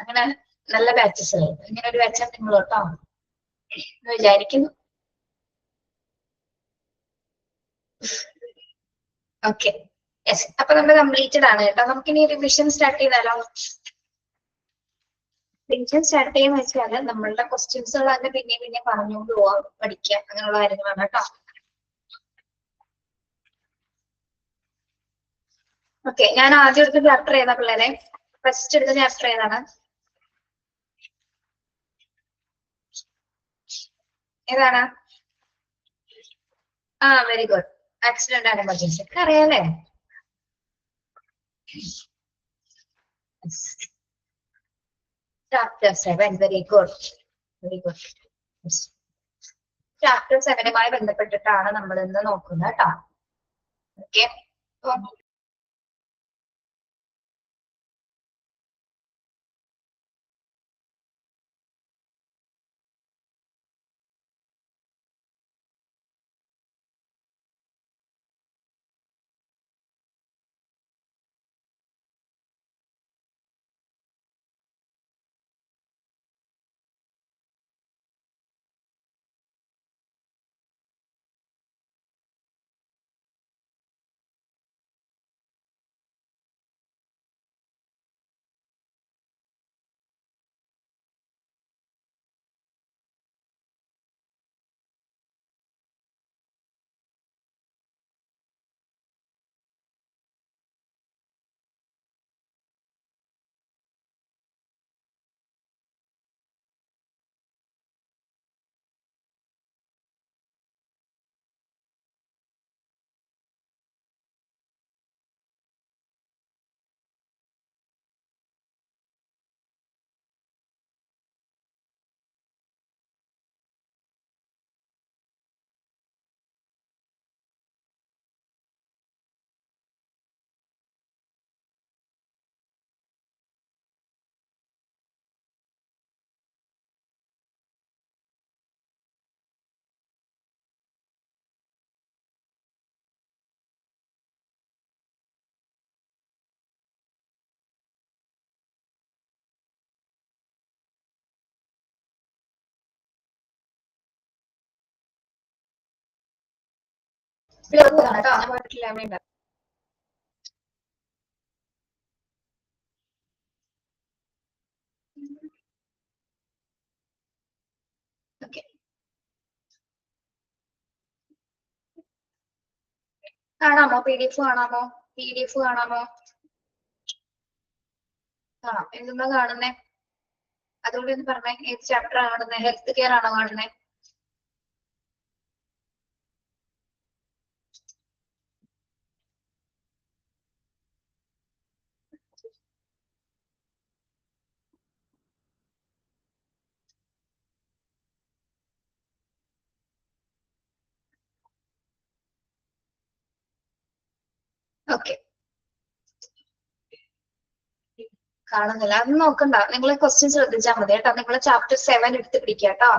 അങ്ങനെ നല്ല ബാച്ചസ്. ഇങ്ങനെ ഒരു ബാച്ചാണ് നിങ്ങൾ കേട്ടോ എന്ന് വിചാരിക്കുന്നു. Okay, yes. അപ്പൊ നമ്മൾ കംപ്ലീറ്റഡ് ആണ് കേട്ടോ. നമുക്കിനി റിവിഷൻ സ്റ്റാർട്ട് ചെയ്താലോ? റിവിഷൻ സ്റ്റാർട്ട് ചെയ്യുന്ന വെച്ചാൽ നമ്മളുടെ ക്വസ്റ്റ്യൻസുകൾ തന്നെ പിന്നെ പറഞ്ഞുകൊണ്ട് പോവാം, പഠിക്കാം, അങ്ങനെയുള്ള കാര്യങ്ങളാണ് കേട്ടോ. ഓക്കെ, ഞാൻ ആദ്യം എടുത്ത ചാപ്റ്റർ ഏതാ പിള്ളേരെ? ഫസ്റ്റ് എടുത്ത ചാപ്റ്റർ ഏതാണ്? ഏതാണ്? Very good. Accident and emergency ഒക്കെ അറിയാലേ? Chapter 7, very good, very good. Chapter 7മായി ബന്ധപ്പെട്ടിട്ടാണ് നമ്മൾ ഇന്ന് നോക്കുന്നത് കേട്ടോ. ഓക്കെ, കേട്ടോ. കാണാമോ? PDF കാണാമോ? PDF കാണാമോ? കാണാം. എന്തെന്നാ കാണുന്നേ? അതുകൊണ്ട് ഒന്ന് പറഞ്ഞേ, ഏത് ചാപ്റ്റർ ആണ് കാണുന്നത്? ഹെൽത്ത് കെയർ ആണോ കാണുന്നത്? ഓക്കെ, കാണുന്നില്ല. അത് നോക്കണ്ട, നിങ്ങൾ ക്വസ്റ്റ്യൻ ശ്രദ്ധിച്ചാൽ മതി കേട്ടോ. നിങ്ങൾ ചാപ്റ്റർ 7 എടുത്ത് പിടിക്കുക കേട്ടോ.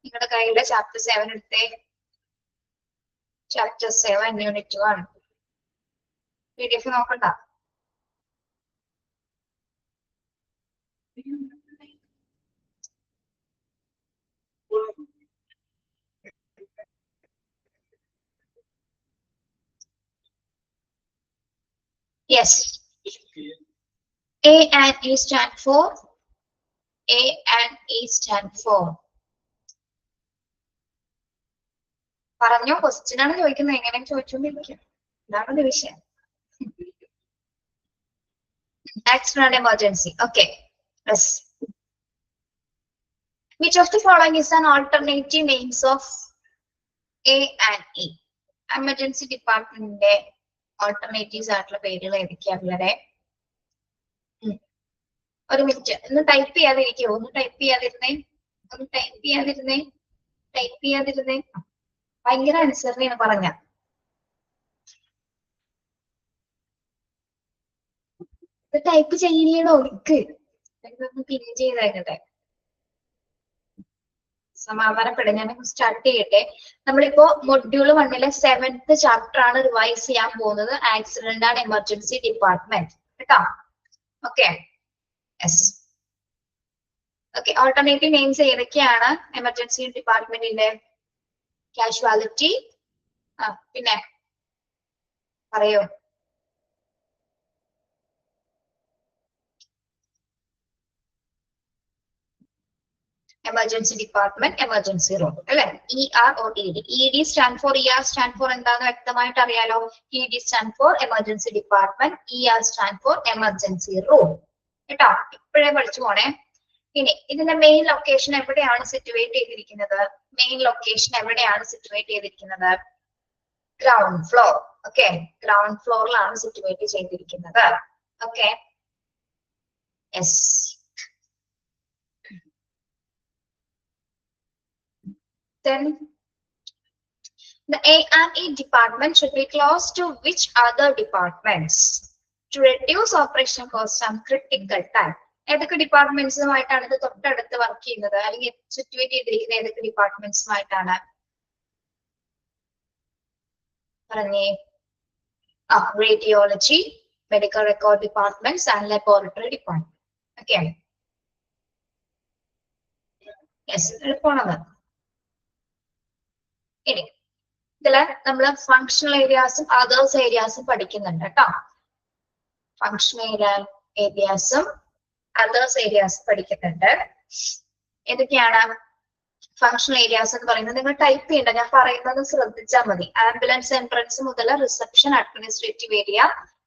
നിങ്ങളുടെ കയ്യിലെ ചാപ്റ്റർ 7 എടുത്തേ. Chapter 7 unit 1. PDF നോക്കണ്ട. Yes. A and E stand for. A and E stand for. പറഞ്ഞോ, ക്വസ്റ്റ്യൻ ആണ് ചോദിക്കുന്നത്. എങ്ങനെ ചോദിച്ചോണ്ടിരിക്കും. ഇതാണ് വിഷയം. Accident and emergency. Okay. Yes. Which of the following is an alternative names of A and E? Emergency department alternatives ആയിട്ടുള്ള പേരുകൾ ഏതൊക്കെയാ പിള്ളേരെ? ഒരു മിനിറ്റ്, ഒന്ന് ടൈപ്പ് ചെയ്യാതിരിക്കോ? ഒന്ന് ടൈപ്പ് ചെയ്യാതിരുന്നേ. ഭയങ്കര അനുസരണയാണ് പറഞ്ഞ. ടൈപ്പ് ചെയ്യണോ? ഒഴുക്ക് പിൻ ചെയ്തേക്കട്ടെ. സമാധാനപ്പെടും. ഞാൻ സ്റ്റാർട്ട് ചെയ്യട്ടെ. നമ്മളിപ്പോ മൊഡ്യൂൾ 1 7th ചാപ്റ്റർ ആണ് റിവൈസ് ചെയ്യാൻ പോകുന്നത്. ആക്സിഡന്റ് ആൻഡ് എമർജൻസി ഡിപ്പാർട്ട്മെന്റ് കേട്ടോ. Okay. Yes. Okay, alternative names ഏതൊക്കെയാണ് എമർജൻസി ഡിപ്പാർട്ട്മെന്റിന്റെ? കാഷ്വാലിറ്റി. പിന്നെ പറയോ? എമർജൻസി ഡിപ്പാർട്ട്മെന്റ്, എമർജൻസി റൂം അല്ലെ? ER or ED. ED stand for, ER stand for എന്താന്ന് വ്യക്തമായിട്ട് അറിയാലോ. ED stand for emergency department, ER stand for emergency room കേട്ടോ. ഇപ്പോഴേ പഠിച്ചു പോണേ. ഇനി ഇതിന്റെ മെയിൻ ലൊക്കേഷൻ എവിടെയാണ് സിറ്റുവേറ്റ് ചെയ്തിരിക്കുന്നത്? Ground floor. ഓക്കെ, ഗ്രൗണ്ട് ഫ്ലോറിലാണ് സിറ്റുവേറ്റ് ചെയ്തിരിക്കുന്നത്. Okay. Yes. Then the A&E department should be close to which other departments to reduce operational costs and critical time? ഏതൊക്കെ ഡിപ്പാർട്ട്മെന്റ്സുമായിട്ടാണ് ഇത് തൊട്ടടുത്ത് വർക്ക് ചെയ്യുന്നത് അല്ലെങ്കിൽ സിറ്റുവേറ്റ് ചെയ്തിരിക്കുന്നത്? ഏതൊക്കെ ഡിപ്പാർട്ട്മെന്റ്സുമായിട്ടാണ് പറഞ്ഞേ? Radiology, medical record departments and laboratory department. Okay. Yes, എളുപ്പമാണത്. ഇനി ഇതില് നമ്മള് ഫങ്ഷണൽ ഏരിയാസും അതേഴ്സ് ഏരിയാസും പഠിക്കുന്നുണ്ട് കേട്ടോ. ഫങ്ഷണൽ ഏരിയാസും അതേഴ്സ് ഏരിയാസും പഠിക്കുന്നുണ്ട്. ഏതൊക്കെയാണ് ഫങ്ഷണൽ ഏരിയാസ് എന്ന് പറയുന്നത്? നിങ്ങൾ ടൈപ്പ് ചെയ്യണ്ട, ഞാൻ പറയുന്നത് ശ്രദ്ധിച്ചാൽ മതി. ആംബുലൻസ് എൻട്രൻസ് മുതൽ reception, administrative area,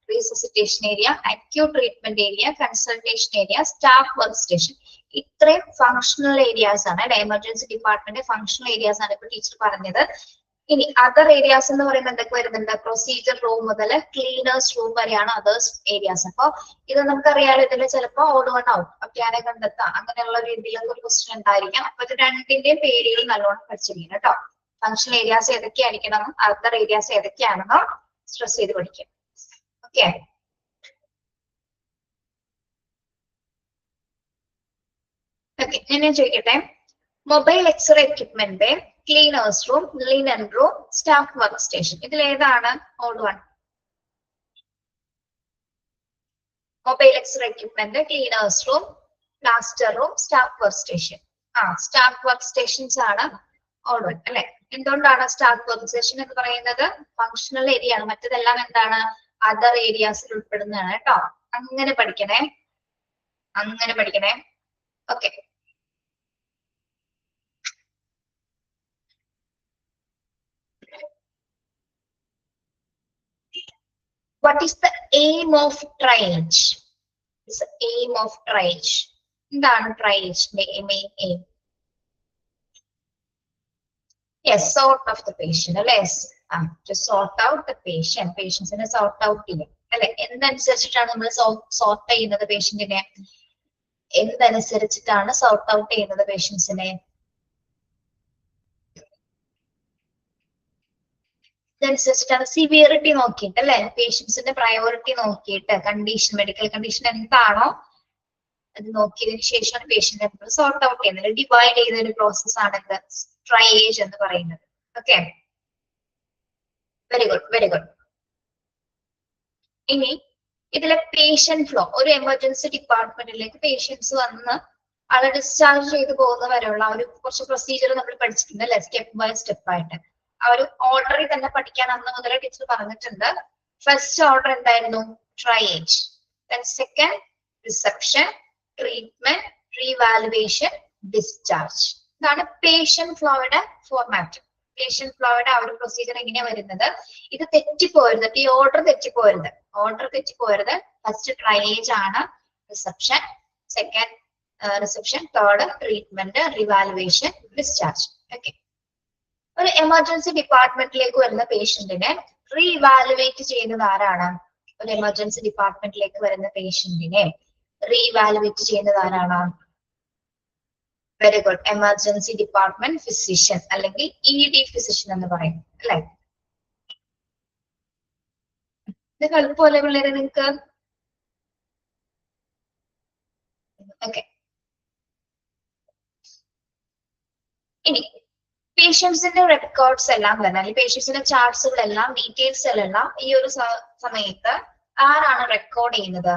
resuscitation area, acute treatment area, consultation area, staff work station. ഇത്രയും ഫങ്ഷണൽ ഏരിയാസ് ആണ് അല്ലെ? എമർജൻസി ഡിപ്പാർട്ട്മെന്റ് ഫങ്ഷണൽ ഏരിയാസ് ആണ് ഇപ്പൊ ടീച്ചർ പറഞ്ഞത്. ഇനി അതർ ഏരിയാസ് എന്ന് പറയുമ്പോൾ എന്തൊക്കെ വരുന്നുണ്ട്? പ്രൊസീജിയർ റൂം മുതൽ ക്ലീനേഴ്സ് റൂം വരെയാണ് അതേഴ്സ് ഏരിയാസ്. അപ്പൊ ഇത് നമുക്കറിയാലോ, ഇതിൽ ചിലപ്പോ ഓട് വൺ ഔട്ട് ഒക്കെയാനെ കണ്ടെത്താം, അങ്ങനെയുള്ള രീതിയിലുള്ള ഒരു ക്വസ്റ്റ്യൻ ഉണ്ടായിരിക്കാം. അപ്പൊ ഇത് രണ്ടിന്റെയും പേരുകൾ നല്ലോണം പഠിച്ചിരിക്കണം കേട്ടോ. ഫങ്ഷണൽ ഏരിയാസ് ഏതൊക്കെയായിരിക്കണം, അതർ ഏരിയാസ് ഏതൊക്കെയാണെന്നോ സ്ട്രെസ് ചെയ്ത് പഠിക്കാം. ഓക്കെ. ഓക്കെ, ഞാൻ ചോദിക്കട്ടെ. Mobile X-ray equipment, cleaners room, linen room, staff work station, ഇതിൽ ഏതാണ് old one? Mobile X-ray equipment, cleaners room, plaster room, staff work station. Staff work stations ആണ് ഓൾഡ് വൺ അല്ലെ? എന്തുകൊണ്ടാണ് സ്റ്റാഫ് വർക്ക് സ്റ്റേഷൻ എന്ന് പറയുന്നത്? ഫങ്ഷണൽ ഏരിയ ആണ്. മറ്റതെല്ലാം എന്താണ്? അതർ ഏരിയാസിൽ ഉൾപ്പെടുന്നതാണ് കേട്ടോ. അങ്ങനെ പഠിക്കണേ. Okay. what is the aim of triage? It's the aim of triage. എന്താണ് triage-ന്റെ main aim? Yes, sort of the patient, അല്ലെ? To sort out the patient. Patientsനെ sort out ചെയ്യാം അല്ലെ? എന്തനുസരിച്ചിട്ടാണ് നമ്മൾ sort ചെയ്യുന്നത് പേഷ്യന്റിനെ? എന്തനുസരിച്ചിട്ടാണ് sort out ചെയ്യുന്നത് പേഷ്യൻസിനെ? ഇതനുസരിച്ചിട്ടാണ് സിവിയറിറ്റി നോക്കിയിട്ട് അല്ലെ? പേഷ്യൻസിന്റെ പ്രയോറിറ്റി നോക്കിയിട്ട് കണ്ടീഷൻ, മെഡിക്കൽ കണ്ടീഷൻ എന്താണോ അത് നോക്കിയതിനു ശേഷമാണ് പേഷ്യന്റിനെ നമ്മൾ സോർട്ട് ഔട്ട് ചെയ്യുന്നത്. ഡിവൈഡ് ചെയ്ത ഒരു പ്രോസസ് ആണ് ട്രയേജ് എന്ന് പറയുന്നത്. Okay, very good, very good. ഇനി ഇതിലെ പേഷ്യന്റ് ഫ്ലോ, ഒരു എമർജൻസി ഡിപ്പാർട്ട്മെന്റിലേക്ക് പേഷ്യൻസ് വന്ന് ആളെ ഡിസ്ചാർജ് ചെയ്ത് പോകുന്ന വരെയുള്ള ഒരു കുറച്ച് പ്രൊസീജിയർ നമ്മൾ പഠിച്ചിട്ടുണ്ട് അല്ലെ? സ്റ്റെപ്പ് ബൈ സ്റ്റെപ്പ് ആയിട്ട് ആ ഒരു ഓർഡറിൽ തന്നെ പഠിക്കാൻ അന്ന് മുതലേ ടീച്ചർ പറഞ്ഞിട്ടുണ്ട്. ഫസ്റ്റ് ഓർഡർ എന്തായിരുന്നു? Triage. Then second reception, treatment, revaluation, discharge. ഇതാണ് പേഷ്യന്റ് ഫ്ലോയുടെ ഫോർമാറ്റ്. പേഷ്യന്റ് ഫ്ലോയുടെ ആ ഒരു പ്രൊസീജിയർ എങ്ങനെയാ വരുന്നത്? ഇത് തെറ്റിപ്പോരുത്, ഈ ഓർഡർ തെറ്റിപ്പോരുത്, ഫസ്റ്റ് ട്രയേജ് ആണ്, reception, second reception, third treatment, revaluation, discharge. Okay, ഒരു എമർജൻസി ഡിപ്പാർട്ട്മെന്റിലേക്ക് വരുന്ന പേഷ്യന്റിനെ റീവാലുവേറ്റ് ചെയ്യുന്നത് ആരാണ്? ഒരു എമർജൻസി ഡിപ്പാർട്ട്മെന്റിലേക്ക് വരുന്ന പേഷ്യന്റിനെ റീവാലുവേറ്റ് ചെയ്യുന്നത് ആരാണ്? Very good, emergency department physician അല്ലെങ്കിൽ ED ഫിസിഷ്യൻ എന്ന് പറയും അല്ലെ? ഇത് എളുപ്പമല്ലേ പിള്ളേരെ നിങ്ങക്ക്? ഓക്കെ, ഇനി പേഷ്യൻസിന്റെ റെക്കോർഡ്സ് എല്ലാം തന്നെ, അല്ലെങ്കിൽ പേഷ്യൻസിന്റെ ചാർട്ട്സുകളെല്ലാം, ഡീറ്റെയിൽസുകളെല്ലാം ഈ ഒരു സമയത്ത് ആരാണ് റെക്കോർഡ് ചെയ്യുന്നത്?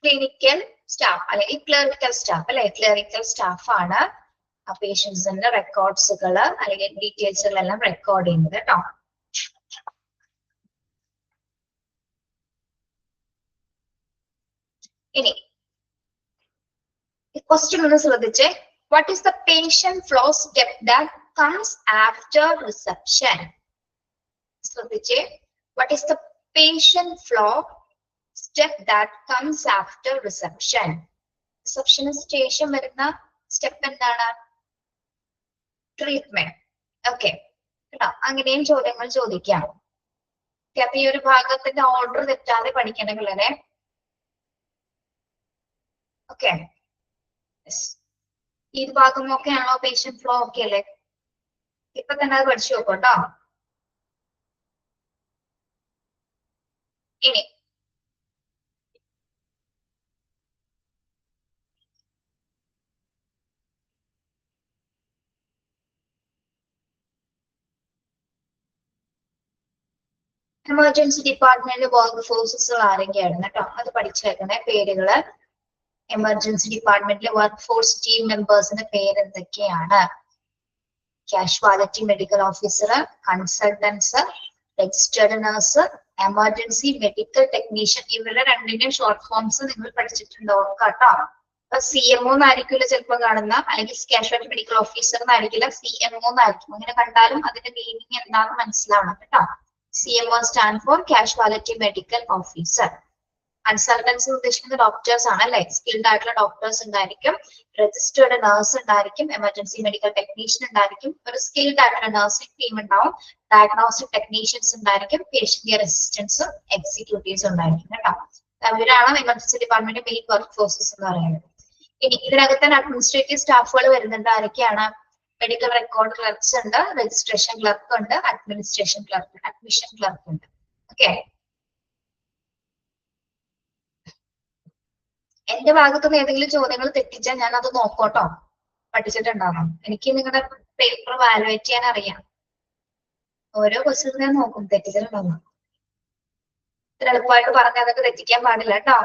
ക്ലിനിക്കൽ സ്റ്റാഫ് അല്ലെങ്കിൽ ക്ലറിക്കൽ സ്റ്റാഫ് അല്ലെ? ക്ലറിക്കൽ സ്റ്റാഫ് ആണ് ആ പേഷ്യൻസിന്റെ റെക്കോർഡ്സുകൾ അല്ലെങ്കിൽ ഡീറ്റെയിൽസുകളെല്ലാം റെക്കോർഡ് ചെയ്യുന്നത് കേട്ടോ. ഇനി ക്വസ്റ്റ്യൻ ഒന്ന് ശ്രദ്ധിച്ചേ. What is the patient flow step that comes after reception? ശ്രദ്ധിച്ചേ, what is the patient flow step that comes after reception? റിസപ്ഷന് ശേഷം വരുന്ന സ്റ്റെപ്പ് എന്താണ്? ട്രീറ്റ്മെന്റ്. ഓക്കെ, അങ്ങനെയും ചോദ്യങ്ങൾ ചോദിക്കാം. അപ്പൊ ഈ ഒരു ഭാഗത്തിന്റെ ഓർഡർ തെറ്റാതെ പഠിക്കണ പിള്ളേരെ. ഓക്കെ, ഈ ഭാഗം ഒക്കെ ആണോ? പേഷ്യന്റ് ഫ്ലോ ഒക്കെ അല്ലേ? ഇപ്പൊ തന്നെ അത് പഠിച്ചു നോക്കട്ടോ. ഇനി എമർജൻസി ഡിപ്പാർട്ട്മെന്റിലെ വർക്ക് ഫോഴ്സസ് ആരൊക്കെയാണ് കേട്ടോ? അത് പഠിച്ചേക്കണേ പേരുകള്. എമർജൻസി ഡിപ്പാർട്ട്മെന്റിലെ വർക്ക് ഫോഴ്സ് ടീം മെമ്പേഴ്സിന്റെ പേര് എന്തൊക്കെയാണ്? Casualty medical officer, consultants, registered nurse, emergency medical technician. ഇവരുടെ രണ്ടിന്റെയും ഷോർട്ട് ഫോംസ് നിങ്ങൾ പഠിച്ചിട്ടുണ്ടോ കേട്ടോ? അപ്പൊ CMO എന്നായിരിക്കില്ല ചിലപ്പോൾ കാണുന്ന, അല്ലെങ്കിൽ കാഷ്വാലിറ്റി മെഡിക്കൽ ഓഫീസർ എന്നായിരിക്കില്ല, CMO എന്നായിരിക്കും. അങ്ങനെ കണ്ടാലും അതിന്റെ മീനിങ് എന്താണെന്ന് മനസ്സിലാവണം കേട്ടോ. CMO stand for casualty medical officer. Consultants ഉദ്ദേശിക്കുന്ന ഡോക്ടേഴ്സ് ആണ് അല്ലെ? സ്കിൽഡ് ആയിട്ടുള്ള ഡോക്ടേഴ്സ് ഉണ്ടായിരിക്കും, രജിസ്റ്റേർഡ് നഴ്സ് ഉണ്ടായിരിക്കും, എമർജൻസി മെഡിക്കൽ ടെക്നീഷ്യൻ ഉണ്ടായിരിക്കും, ഒരു സ്കിൽഡ് ആയിട്ടുള്ള നഴ്സിംഗ് ടീം ഉണ്ടാവും, ഡയഗ്നോസ്റ്റിക് ടെക്നീഷ്യൻസ് ഉണ്ടായിരിക്കും, പേഷ്യന്റ് കെയർ അസിസ്റ്റൻസും എക്സിക്യൂട്ടീവ്സും ഉണ്ടായിരിക്കും കേട്ടോ. അവരാണ് emergency department main work forces എന്ന് പറയുന്നത്. ഇനി ഇതിനകത്ത് തന്നെ അഡ്മിനിസ്ട്രേറ്റീവ് സ്റ്റാഫുകൾ വരുന്നുണ്ട്. ആരൊക്കെയാണ്? മെഡിക്കൽ റെക്കോർഡ് ക്ലർക്സ് ഉണ്ട്, രജിസ്ട്രേഷൻ ക്ലർക്ക് ഉണ്ട്, അഡ്മിനിസ്ട്രേഷൻ ക്ലർക്ക്, അഡ്മിഷൻ ക്ലർക്ക് ഉണ്ട്. ഓക്കെ, എന്റെ ഭാഗത്തുനിന്ന് ഏതെങ്കിലും ചോദ്യങ്ങൾ തെറ്റിച്ചാൽ ഞാൻ അത് നോക്കോട്ടോ. പഠിച്ചിട്ടുണ്ടാവണം. എനിക്ക് നിങ്ങളുടെ പേപ്പർ വാലുവേറ്റ് ചെയ്യാൻ അറിയാം. ഓരോ ക്വസ്റ്റ്യൻ ഞാൻ നോക്കും തെറ്റിച്ചിട്ടുണ്ടാവണം. ഇത്ര എളുപ്പമായിട്ട് പറഞ്ഞാൽ അതൊക്കെ തെറ്റിക്കാൻ പാടില്ല കേട്ടോ.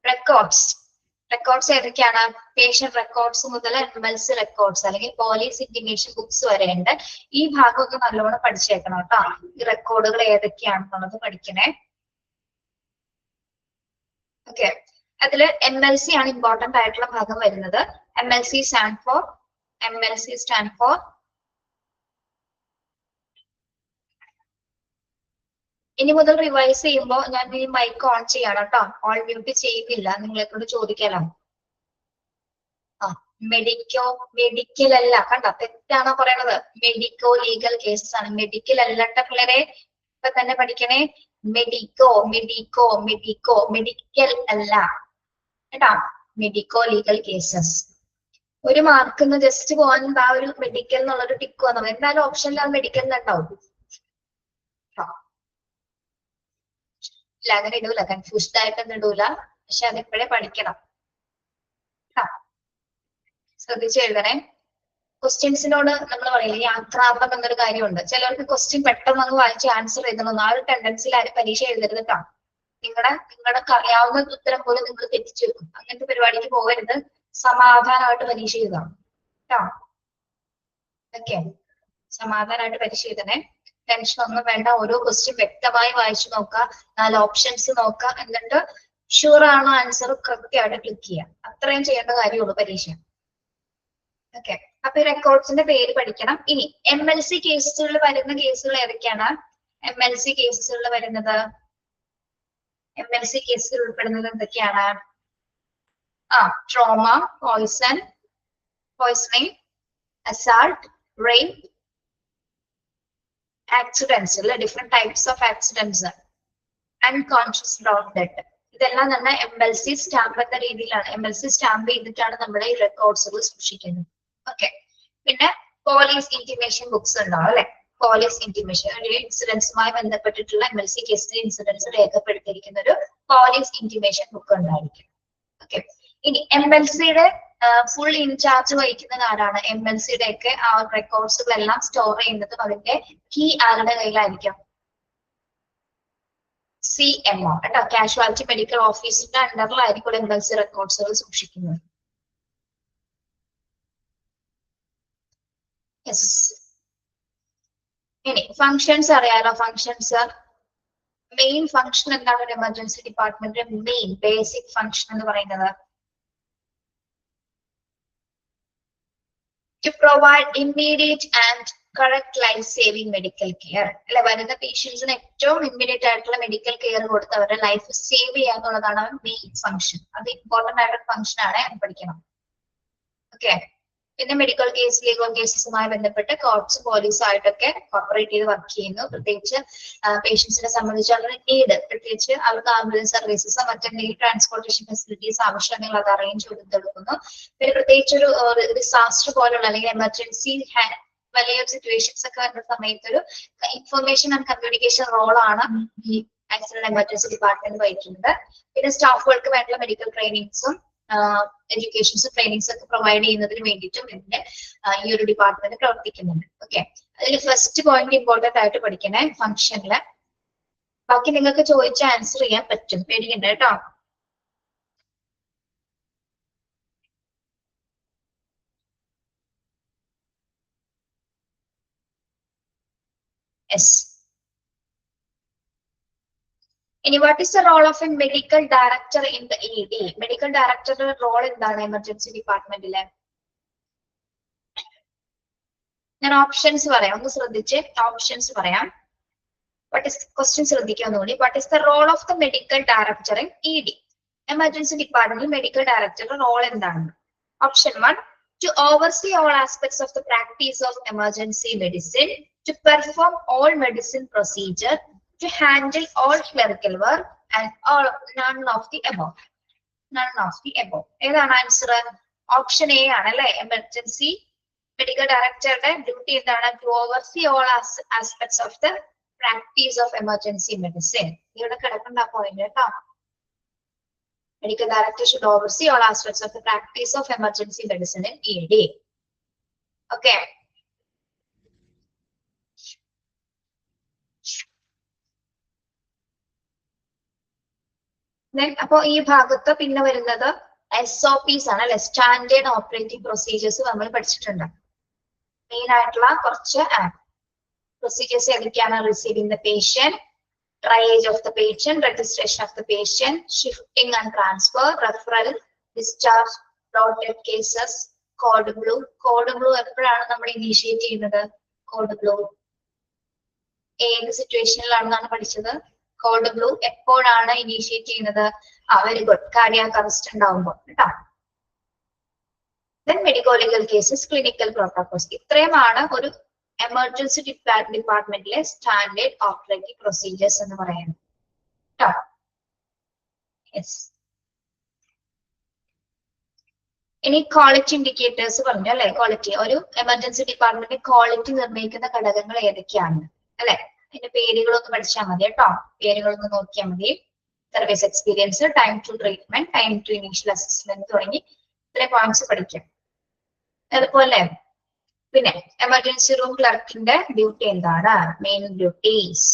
റെക്കോർഡ്സ് ഏതൊക്കെയാണ്? പേഷ്യന്റ് റെക്കോർഡ്സ് മുതൽ MLC റെക്കോർഡ്സ് അല്ലെങ്കിൽ പോലീസ് ഇന്റിമേഷൻ ബുക്സ് വരെ ഉണ്ട്. ഈ ഭാഗമൊക്കെ നല്ലോണം പഠിച്ചേക്കണം കേട്ടോ. ഈ റെക്കോർഡുകൾ ഏതൊക്കെയാണെന്നുള്ളത് പഠിക്കണേ. ഓക്കെ, അതില് MLC ആണ് ഇമ്പോർട്ടന്റ് ആയിട്ടുള്ള ഭാഗം വരുന്നത്. MLC stand for MLC stand for ഇനി മുതൽ റിവൈസ് ചെയ്യുമ്പോൾ ഞാൻ ഈ മൈക്ക് ഓൺ ചെയ്യണം കേട്ടോ. ഓൾ മ്യൂട്ട് ചെയ്യുന്നില്ല, നിങ്ങളെ കൊണ്ട് ചോദിക്കലോ. മെഡിക്കൽ അല്ല, കണ്ട തെറ്റാണോ പറയണത്? മെഡിക്കോ ലീഗൽ കേസസ് ആണ്. മെഡിക്കൽ അല്ലട്ട പിള്ളേരെ ഇപ്പൊ തന്നെ പഠിക്കണേ. മെഡിക്കൽ അല്ല കേട്ടാ. Medico legal cases. ഒരു മാർക്കിന്ന് ജസ്റ്റ് പോകാൻ ആ ഒരു മെഡിക്കൽ എന്നുള്ളൊരു ടിക്ക് വന്നത്. എന്തായാലും ഓപ്ഷനിൽ ആ മെഡിക്കൽ ഉണ്ടാവും. ഇല്ല, അങ്ങനെ ഇടൂല, കൺഫ്യൂസ്ഡ് ആയിട്ടൊന്നും ഇടൂല. പക്ഷെ അതിപ്പോഴേ പഠിക്കണം. ശ്രദ്ധിച്ച് എഴുതണേ. ക്വസ്റ്റ്യൻസിനോട് നമ്മൾ പറയില്ലേ, ഈ ആക്രാന്തം എന്നൊരു കാര്യമുണ്ട്. ചിലർക്ക് ക്വസ്റ്റ്യൻ പെട്ടെന്ന് അങ്ങ് വായിച്ച് ആൻസർ എഴുതണം. ആ ഒരു ടെൻഡൻസിൽ ആരും പരീക്ഷ എഴുതരുത് കേട്ടോ. നിങ്ങൾക്ക് അറിയാവുന്ന ഉത്തരം പോലും നിങ്ങൾ തെറ്റിച്ചു വെക്കും. അങ്ങനത്തെ പരിപാടിക്ക് പോകരുത്. സമാധാനമായിട്ട് പരീക്ഷ എഴുതാം കേട്ടോ. ഓക്കെ, സമാധാനമായിട്ട് പരീക്ഷ എഴുതണേ. ടെൻഷൻ ഒന്നും വേണ്ട. ഓരോ ക്വസ്റ്റ്യൻ വ്യക്തമായി വായിച്ചു നോക്കുക, 4 ഓപ്ഷൻസ് നോക്കുക, എന്നിട്ട് ഷുവർ ആണോ ആൻസർ കൃത്യമായിട്ട് ക്ലിക്ക് ചെയ്യുക. അത്രയും ചെയ്യേണ്ട കാര്യമുള്ളൂ പരീക്ഷ. ഓക്കെ, അപ്പൊ റെക്കോർഡ്സിന്റെ പേര് പഠിക്കണം. ഇനി MLC കേസുകളിൽ വരുന്ന കേസുകൾ ഏതൊക്കെയാണ്? MLC കേസുകളിൽ വരുന്നത്, MLC കേസുകൾ ഉൾപ്പെടുന്നത് എന്തൊക്കെയാണ്? Trauma, poisoning, assault, rape, accidents, different types of accidents, unconscious death. ഇതെല്ലാം തന്നെ MLC സ്റ്റാമ്പ് എന്ന രീതിയിലാണ്, MLC സ്റ്റാമ്പ് ചെയ്തിട്ടാണ് നമ്മുടെ ഈ റെക്കോർഡ്സുകൾ സൂക്ഷിക്കുന്നത്. ഓക്കെ, പിന്നെ പോലീസ് ഇന്റിമേഷൻ ബുക്സ് ഉണ്ടാവും അല്ലെ. പോലീസ് ഇന്റിമേഷൻ, ഒരു ഇൻസിഡൻസുമായി ബന്ധപ്പെട്ടിട്ടുള്ള MLC കേസിലെ ഇൻസിഡൻസ് രേഖപ്പെടുത്തിയിരിക്കുന്ന ഒരു പോലീസ് ഇന്റിമേഷൻ ബുക്ക് ഉണ്ടായിരിക്കും. ഓക്കെ, ഇനി MLCയുടെ ഫുൾ ഇൻചാർജ് വഹിക്കുന്നത് ആരാണ്? MLCയുടെ ഒക്കെ ആ റെക്കോർഡ്സുകളെല്ലാം സ്റ്റോർ ചെയ്യുന്നതും അതിന്റെ കീ ആരുടെ കയ്യിലായിരിക്കും? CMO കേട്ടോ. കാഷ്വാലിറ്റി മെഡിക്കൽ ഓഫീസിന്റെ അണ്ടറിലായിരിക്കും MLC റെക്കോർഡ്സുകൾ സൂക്ഷിക്കുന്നത്. ഇനി ഫങ്ഷൻസ് അറിയാലോ. ഫങ്ഷൻസ്, മെയിൻ ഫങ്ഷൻ എന്താണ് ഒരു എമർജൻസി ഡിപ്പാർട്ട്മെന്റിന്റെ മെയിൻ ബേസിക് ഫങ്ഷൻ എന്ന് പറയുന്നത്? To provide immediate and correct life-saving medical care. അല്ലെ, വരുന്ന പേഷ്യൻസിന് ഏറ്റവും ഇമ്മീഡിയറ്റ് ആയിട്ടുള്ള മെഡിക്കൽ കെയർ കൊടുത്ത് അവരുടെ ലൈഫ് സേവ് ചെയ്യുക എന്നുള്ളതാണ് മെയിൻ ഫംഗ്ഷൻ. അത് ഇമ്പോർട്ടന്റ് ആയിട്ടുള്ള ഫംഗ്ഷൻ ആണ്, പഠിക്കണം. ഓക്കെ, പിന്നെ മെഡിക്കൽ കേസ്, ലീഗൽ കേസസുമായി ബന്ധപ്പെട്ട് കോർട്സ്, പോലീസും ആയിട്ടൊക്കെ കോർപ്പറേറ്റ് ചെയ്ത് വർക്ക് ചെയ്യുന്നു. പ്രത്യേകിച്ച് പേഷ്യൻസിനെ സംബന്ധിച്ച് അവരുടെ നീഡ്, പ്രത്യേകിച്ച് അവർക്ക് ആംബുലൻസ് സർവീസസ്, മറ്റെന്തെങ്കിലും ട്രാൻസ്പോർട്ടേഷൻ ഫെസിലിറ്റീസ് ആവശ്യമുണ്ടെങ്കിൽ അത് അറേഞ്ച് ചെയ്തെടുക്കുന്നു. പിന്നെ പ്രത്യേകിച്ച് ഒരു ഡിസാസ്റ്റർ പോലുള്ള അല്ലെങ്കിൽ എമർജൻസി വലിയൊരു സിറ്റുവേഷൻസ് ഒക്കെ വരുന്ന സമയത്ത് ഒരു ഇൻഫർമേഷൻ ആൻഡ് കമ്മ്യൂണിക്കേഷൻ റോളാണ് ഈ ആക്സിഡന്റ് എമർജൻസി ഡിപ്പാർട്ട്മെന്റ് വഹിക്കുന്നത്. പിന്നെ സ്റ്റാഫുകൾക്ക് വേണ്ട മെഡിക്കൽ ട്രെയിനിങ്സും എഡ്യൂക്കേഷൻസും ട്രെയിനിങ്സ് ഒക്കെ പ്രൊവൈഡ് ചെയ്യുന്നതിന് വേണ്ടിയിട്ടും ഇതിന്റെ ഈ ഒരു ഡിപ്പാർട്ട്മെന്റ് പ്രവർത്തിക്കുന്നുണ്ട്. ഓക്കെ, അതിൽ ഫസ്റ്റ് പോയിന്റ് ഇമ്പോർട്ടന്റ് ആയിട്ട് പഠിക്കണേ ഫംഗ്ഷനില്. ബാക്കി നിങ്ങൾക്ക് ചോദിച്ച ആൻസർ ചെയ്യാൻ പറ്റും, പേടിക്കണ്ട കേട്ടോ. Yes. ഇനി what is the role of a medical director in the ED? Medical ഡയറക്ടറുടെ റോൾ എന്താണ് എമർജൻസി ഡിപ്പാർട്ട്മെന്റിലെ? ഞാൻ ഓപ്ഷൻസ് പറയാം, ഒന്ന് ശ്രദ്ധിച്ച് ഓപ്ഷൻസ് പറയാം. ക്വസ്റ്റ്യൻ ശ്രദ്ധിക്കാൻ തോന്നി. What is the role of the medical director in ED? Emergency ഡിപ്പാർട്ട്മെന്റിൽ മെഡിക്കൽ ഡയറക്ടറുടെ റോൾ എന്താണ്? Option 1, to oversee all aspects of the practice of emergency medicine, to perform all medicine procedure, to handle all clerical work, and none of the above. None of the above. ഏതാണ് ആൻസർ? ഓപ്ഷൻ എ ആണ് അല്ലെ. എമർജൻസി മെഡിക്കൽ ഡയറക്ടറുടെ ഡ്യൂട്ടി എന്താണ്? To oversee all aspects of the practice of emergency medicine. ഇവിടെ കിടക്കേണ്ട പോയിന്റ് കേട്ടോ. Medical director should oversee all aspects of the practice of emergency medicine in ED. Okay. Then, അപ്പോ ഈ ഭാഗത്ത് പിന്നെ വരുന്നത് SOPs ആണ് അല്ലെ. സ്റ്റാൻഡേർഡ് ഓപ്പറേറ്റിംഗ് പ്രൊസീജിയേഴ്സ് നമ്മൾ പഠിച്ചിട്ടുണ്ട്. മെയിൻ ആയിട്ടുള്ള കുറച്ച് പ്രൊസീജിയേഴ്സ് ഏതൊക്കെയാണ്? Receiving the patient, triage of the patient, registration of the patient, shifting and transfer, referral, discharge, brought death cases, code blue. Code blue എപ്പോഴാണ് നമ്മൾ ഇനീഷ്യേറ്റ് ചെയ്യുന്നത്? കോഡ് ബ്ലൂ ഏത് സിറ്റുവേഷനിലാണെന്നാണ് പഠിച്ചത്? കോഡ് ബ്ലൂ എപ്പോഴാണ് ഇനീഷ്യേറ്റ് ചെയ്യുന്നത്? വെരി ഗുഡ്, കാർഡിയാക് അറസ്റ്റ് ഉണ്ടാവുമ്പോൾ കേട്ടോ. Then medical legal cases, clinical protocols. ഇത്രയുമാണ് ഒരു എമർജൻസി ഡിപ്പാർട്ട്മെന്റിലെ സ്റ്റാൻഡേർഡ് ഓപ്പറേറ്റിംഗ് പ്രൊസീജിയേഴ്സ് എന്ന് പറയുന്നത് കേട്ടോ. യെസ്. ഇനി ക്വാളിറ്റി ഇൻഡിക്കേറ്റേഴ്സ് പറഞ്ഞു അല്ലെ. ക്വാളിറ്റി, ഒരു എമർജൻസി ഡിപ്പാർട്ട്മെന്റ് ക്വാളിറ്റി നിർണ്ണയിക്കുന്ന ഘടകങ്ങൾ ഏതൊക്കെയാണ് അല്ലെ? അതിന്റെ പേരുകളൊന്ന് പഠിച്ചാൽ മതി കേട്ടോ. പേരുകളൊന്ന് നോക്കിയാൽ മതി. Service experience, time to treatment, time to initial assessment തുടങ്ങി ഇത്രയും പോയിന്റ്സ് പഠിക്കാം. അതുപോലെ പിന്നെ എമർജൻസി റൂം ക്ലർക്കിന്റെ ഡ്യൂട്ടി എന്താണ്? Main duties.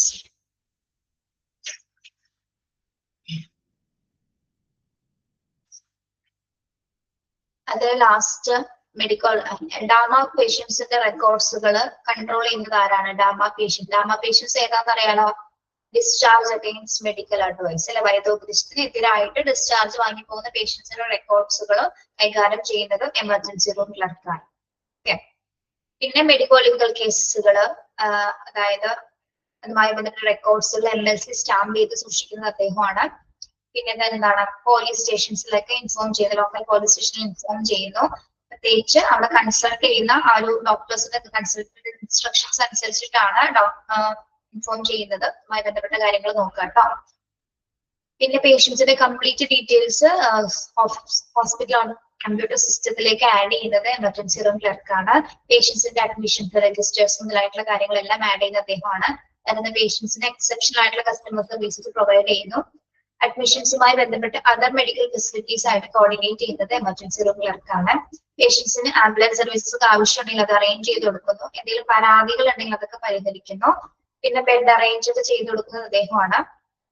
അത് ലാസ്റ്റ് മെഡിക്കൽ ഡാമ പേഷ്യൻസിന്റെ റെക്കോർഡ്സുകൾ കൺട്രോൾ ചെയ്യുന്നത് ആരാണ്? ഡാമ പേഷ്യൻസ് ഏതാന്ന് അറിയാലോ? ഡിസ്ചാർജ് അഗെയിൻസ്റ്റ് മെഡിക്കൽ അഡ്വൈസ് അല്ലെ. വൈദ്യോപദേശത്തിന് എതിരായിട്ട് ഡിസ്ചാർജ് വാങ്ങി പോകുന്ന പേഷ്യൻസിന്റെ റെക്കോർഡ്സുകൾ കൈകാര്യം ചെയ്യുന്നത് എമർജൻസി റൂം ക്ലർക്കാണ്. ഓക്കെ. പിന്നെ മെഡിക്കൽ ലീഗൽ കേസുകൾ, അതായത് അതുമായി ബന്ധപ്പെട്ട റെക്കോർഡ്സുകൾ MLC സ്റ്റാമ്പ് ചെയ്ത് സൂക്ഷിക്കുന്നത് അദ്ദേഹമാണ്. പിന്നെ എന്താണ്? പോലീസ് സ്റ്റേഷൻസിലൊക്കെ ഇൻഫോം ചെയ്യുന്നു, ലോക്കൽ പോലീസ് സ്റ്റേഷനിൽ ഇൻഫോം ചെയ്യുന്നു. പ്രത്യേകിച്ച് അവിടെ കൺസൾട്ട് ചെയ്യുന്ന ആ ഒരു ഡോക്ടേഴ്സിന്റെ കൺസൾട്ടന്റ് ഇൻസ്ട്രക്ഷൻസ് അനുസരിച്ചിട്ടാണ് ഇൻഫോം ചെയ്യുന്നത്. അതുമായി ബന്ധപ്പെട്ട കാര്യങ്ങൾ നോക്കാം കേട്ടോ. പിന്നെ പേഷ്യൻസിന്റെ കംപ്ലീറ്റ് ഡീറ്റെയിൽസ് ഹോസ്പിറ്റൽ കമ്പ്യൂട്ടർ സിസ്റ്റത്തിലേക്ക് ആഡ് ചെയ്യുന്നത് എമർജൻസി റൂം ക്ലർക്കാണ്. പേഷ്യൻസിന്റെ അഡ്മിഷൻസ്, രജിസ്റ്റേഴ്സ് മുതലായിട്ടുള്ള കാര്യങ്ങളെല്ലാം ആഡ് ചെയ്യുന്ന അദ്ദേഹമാണ്. അതിന് പേഷ്യൻസിന് എക്സെപ്ഷണൽ ആയിട്ടുള്ള കസ്റ്റമർ സർവീസസ് പ്രൊവൈഡ് ചെയ്യുന്നു. അഡ്മിഷൻസുമായി ബന്ധപ്പെട്ട് അതർ മെഡിക്കൽ ഫെസിലിറ്റീസ് ആയിട്ട് കോർഡിനേറ്റ് ചെയ്യുന്നത് എമർജൻസി റൂം ക്ലർക്കാണ്. പേഷ്യൻസിന് ആംബുലൻസ് സർവീസസ് ആവശ്യമുണ്ടെങ്കിൽ അത് അറേഞ്ച് ചെയ്ത് കൊടുക്കുന്നു. എന്തെങ്കിലും പരാതികൾ ഉണ്ടെങ്കിൽ അതൊക്കെ പരിഹരിക്കുന്നു. പിന്നെ ബെഡ് അറേഞ്ച് ചെയ്ത് കൊടുക്കുന്നത് അദ്ദേഹമാണ്.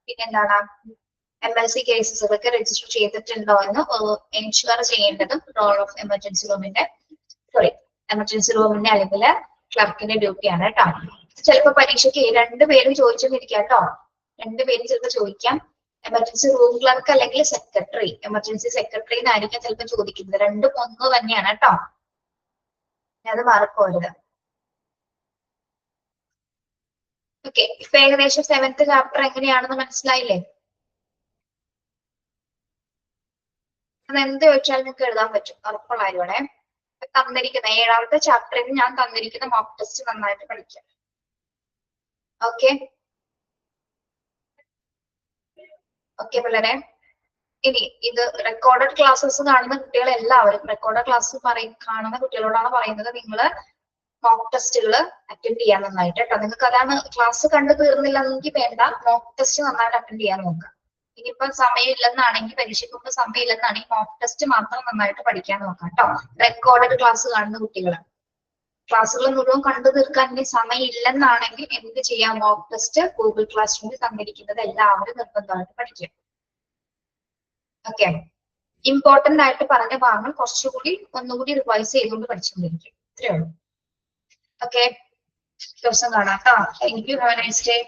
പിന്നെ എന്താണ്? MLC കേസസുകളൊക്കെ രജിസ്റ്റർ ചെയ്തിട്ടുണ്ടോ എന്ന് എൻഷുർ ചെയ്യേണ്ടതും റോൾ ഓഫ് എമർജൻസി റൂമിന്റെ അല്ലെങ്കിൽ ക്ലർക്കിന്റെ ഡ്യൂട്ടിയാണ് കേട്ടോ. ചിലപ്പോൾ പരീക്ഷയ്ക്ക് രണ്ടുപേരും ചോദിച്ചെന്നിരിക്കാം കേട്ടോ. രണ്ടുപേരും ചിലപ്പോൾ ചോദിക്കാം. എമർജൻസി റൂം ക്ലർക്ക് അല്ലെങ്കിൽ സെക്രട്ടറി, എമർജൻസി സെക്രട്ടറി എന്നായിരിക്കും ചിലപ്പോൾ ചോദിക്കുന്നത്. രണ്ടും ഒന്ന് തന്നെയാണ് കേട്ടോ, അത് മറക്കരുത്. ഓക്കെ, ഇപ്പൊ ഏകദേശം 7th ചാപ്റ്റർ എങ്ങനെയാണെന്ന് മനസ്സിലായില്ലേ? അത് എന്ത് ചോദിച്ചാലും നിങ്ങൾക്ക് എഴുതാൻ പറ്റും, ഉറപ്പുള്ള കാര്യമാണ്. തന്നിരിക്കുന്ന 7ാമത്തെ ചാപ്റ്ററിൽ ഞാൻ തന്നിരിക്കുന്ന മോക്ക് ടെസ്റ്റ് നന്നായിട്ട് പഠിക്കാം. ഓക്കെ ഓക്കെ പിള്ളേരെ, ഇനി ഇത് റെക്കോർഡഡ് ക്ലാസ്സസ് കാണുന്ന കുട്ടികൾ എല്ലാവരും റെക്കോർഡഡ് ക്ലാസ് കാണുന്ന കുട്ടികളോടാണ് പറയുന്നത്, നിങ്ങൾ മോക്ക് ടെസ്റ്റുകൾ അറ്റൻഡ് ചെയ്യാൻ നന്നായിട്ട് കേട്ടോ. നിങ്ങൾക്ക് അതാണ് ക്ലാസ് കണ്ടു തീർന്നില്ലെന്നെങ്കിൽ വേണ്ട, മോക്ക് ടെസ്റ്റ് നന്നായിട്ട് അറ്റൻഡ് ചെയ്യാൻ നോക്കുക. ഇനിയിപ്പം സമയമില്ലെന്നാണെങ്കിൽ, പരീക്ഷയ്ക്ക് മുമ്പ് സമയമില്ലെന്നാണെങ്കിൽ മോക്ക് ടെസ്റ്റ് മാത്രം നന്നായിട്ട് പഠിക്കാൻ നോക്കാം കേട്ടോ. റെക്കോർഡഡ് ക്ലാസ് കാണുന്ന കുട്ടികൾ ക്ലാസ്സുകൾ മുഴുവൻ കണ്ടു തീർക്കാൻ ഇനി സമയമില്ലെന്നാണെങ്കിൽ എന്ത് ചെയ്യാം? മോക്ക് ടെസ്റ്റ് ഗൂഗിൾ ക്ലാസ് റൂമിൽ തന്നിരിക്കുന്നത് എല്ലാവരും നിർബന്ധമായിട്ട് പഠിക്കും. ഓക്കെ, ഇമ്പോർട്ടന്റ് ആയിട്ട് പറഞ്ഞ ഭാഗങ്ങൾ കുറച്ചുകൂടി ഒന്നുകൂടി റിവൈസ് ചെയ്തുകൊണ്ട് പഠിച്ചുകൊണ്ടിരിക്കും. ഇത്രയേ ഉള്ളൂ. ഓക്കെ, ദിവസം കാണാം കേട്ടോ. Thank you, have A nice day.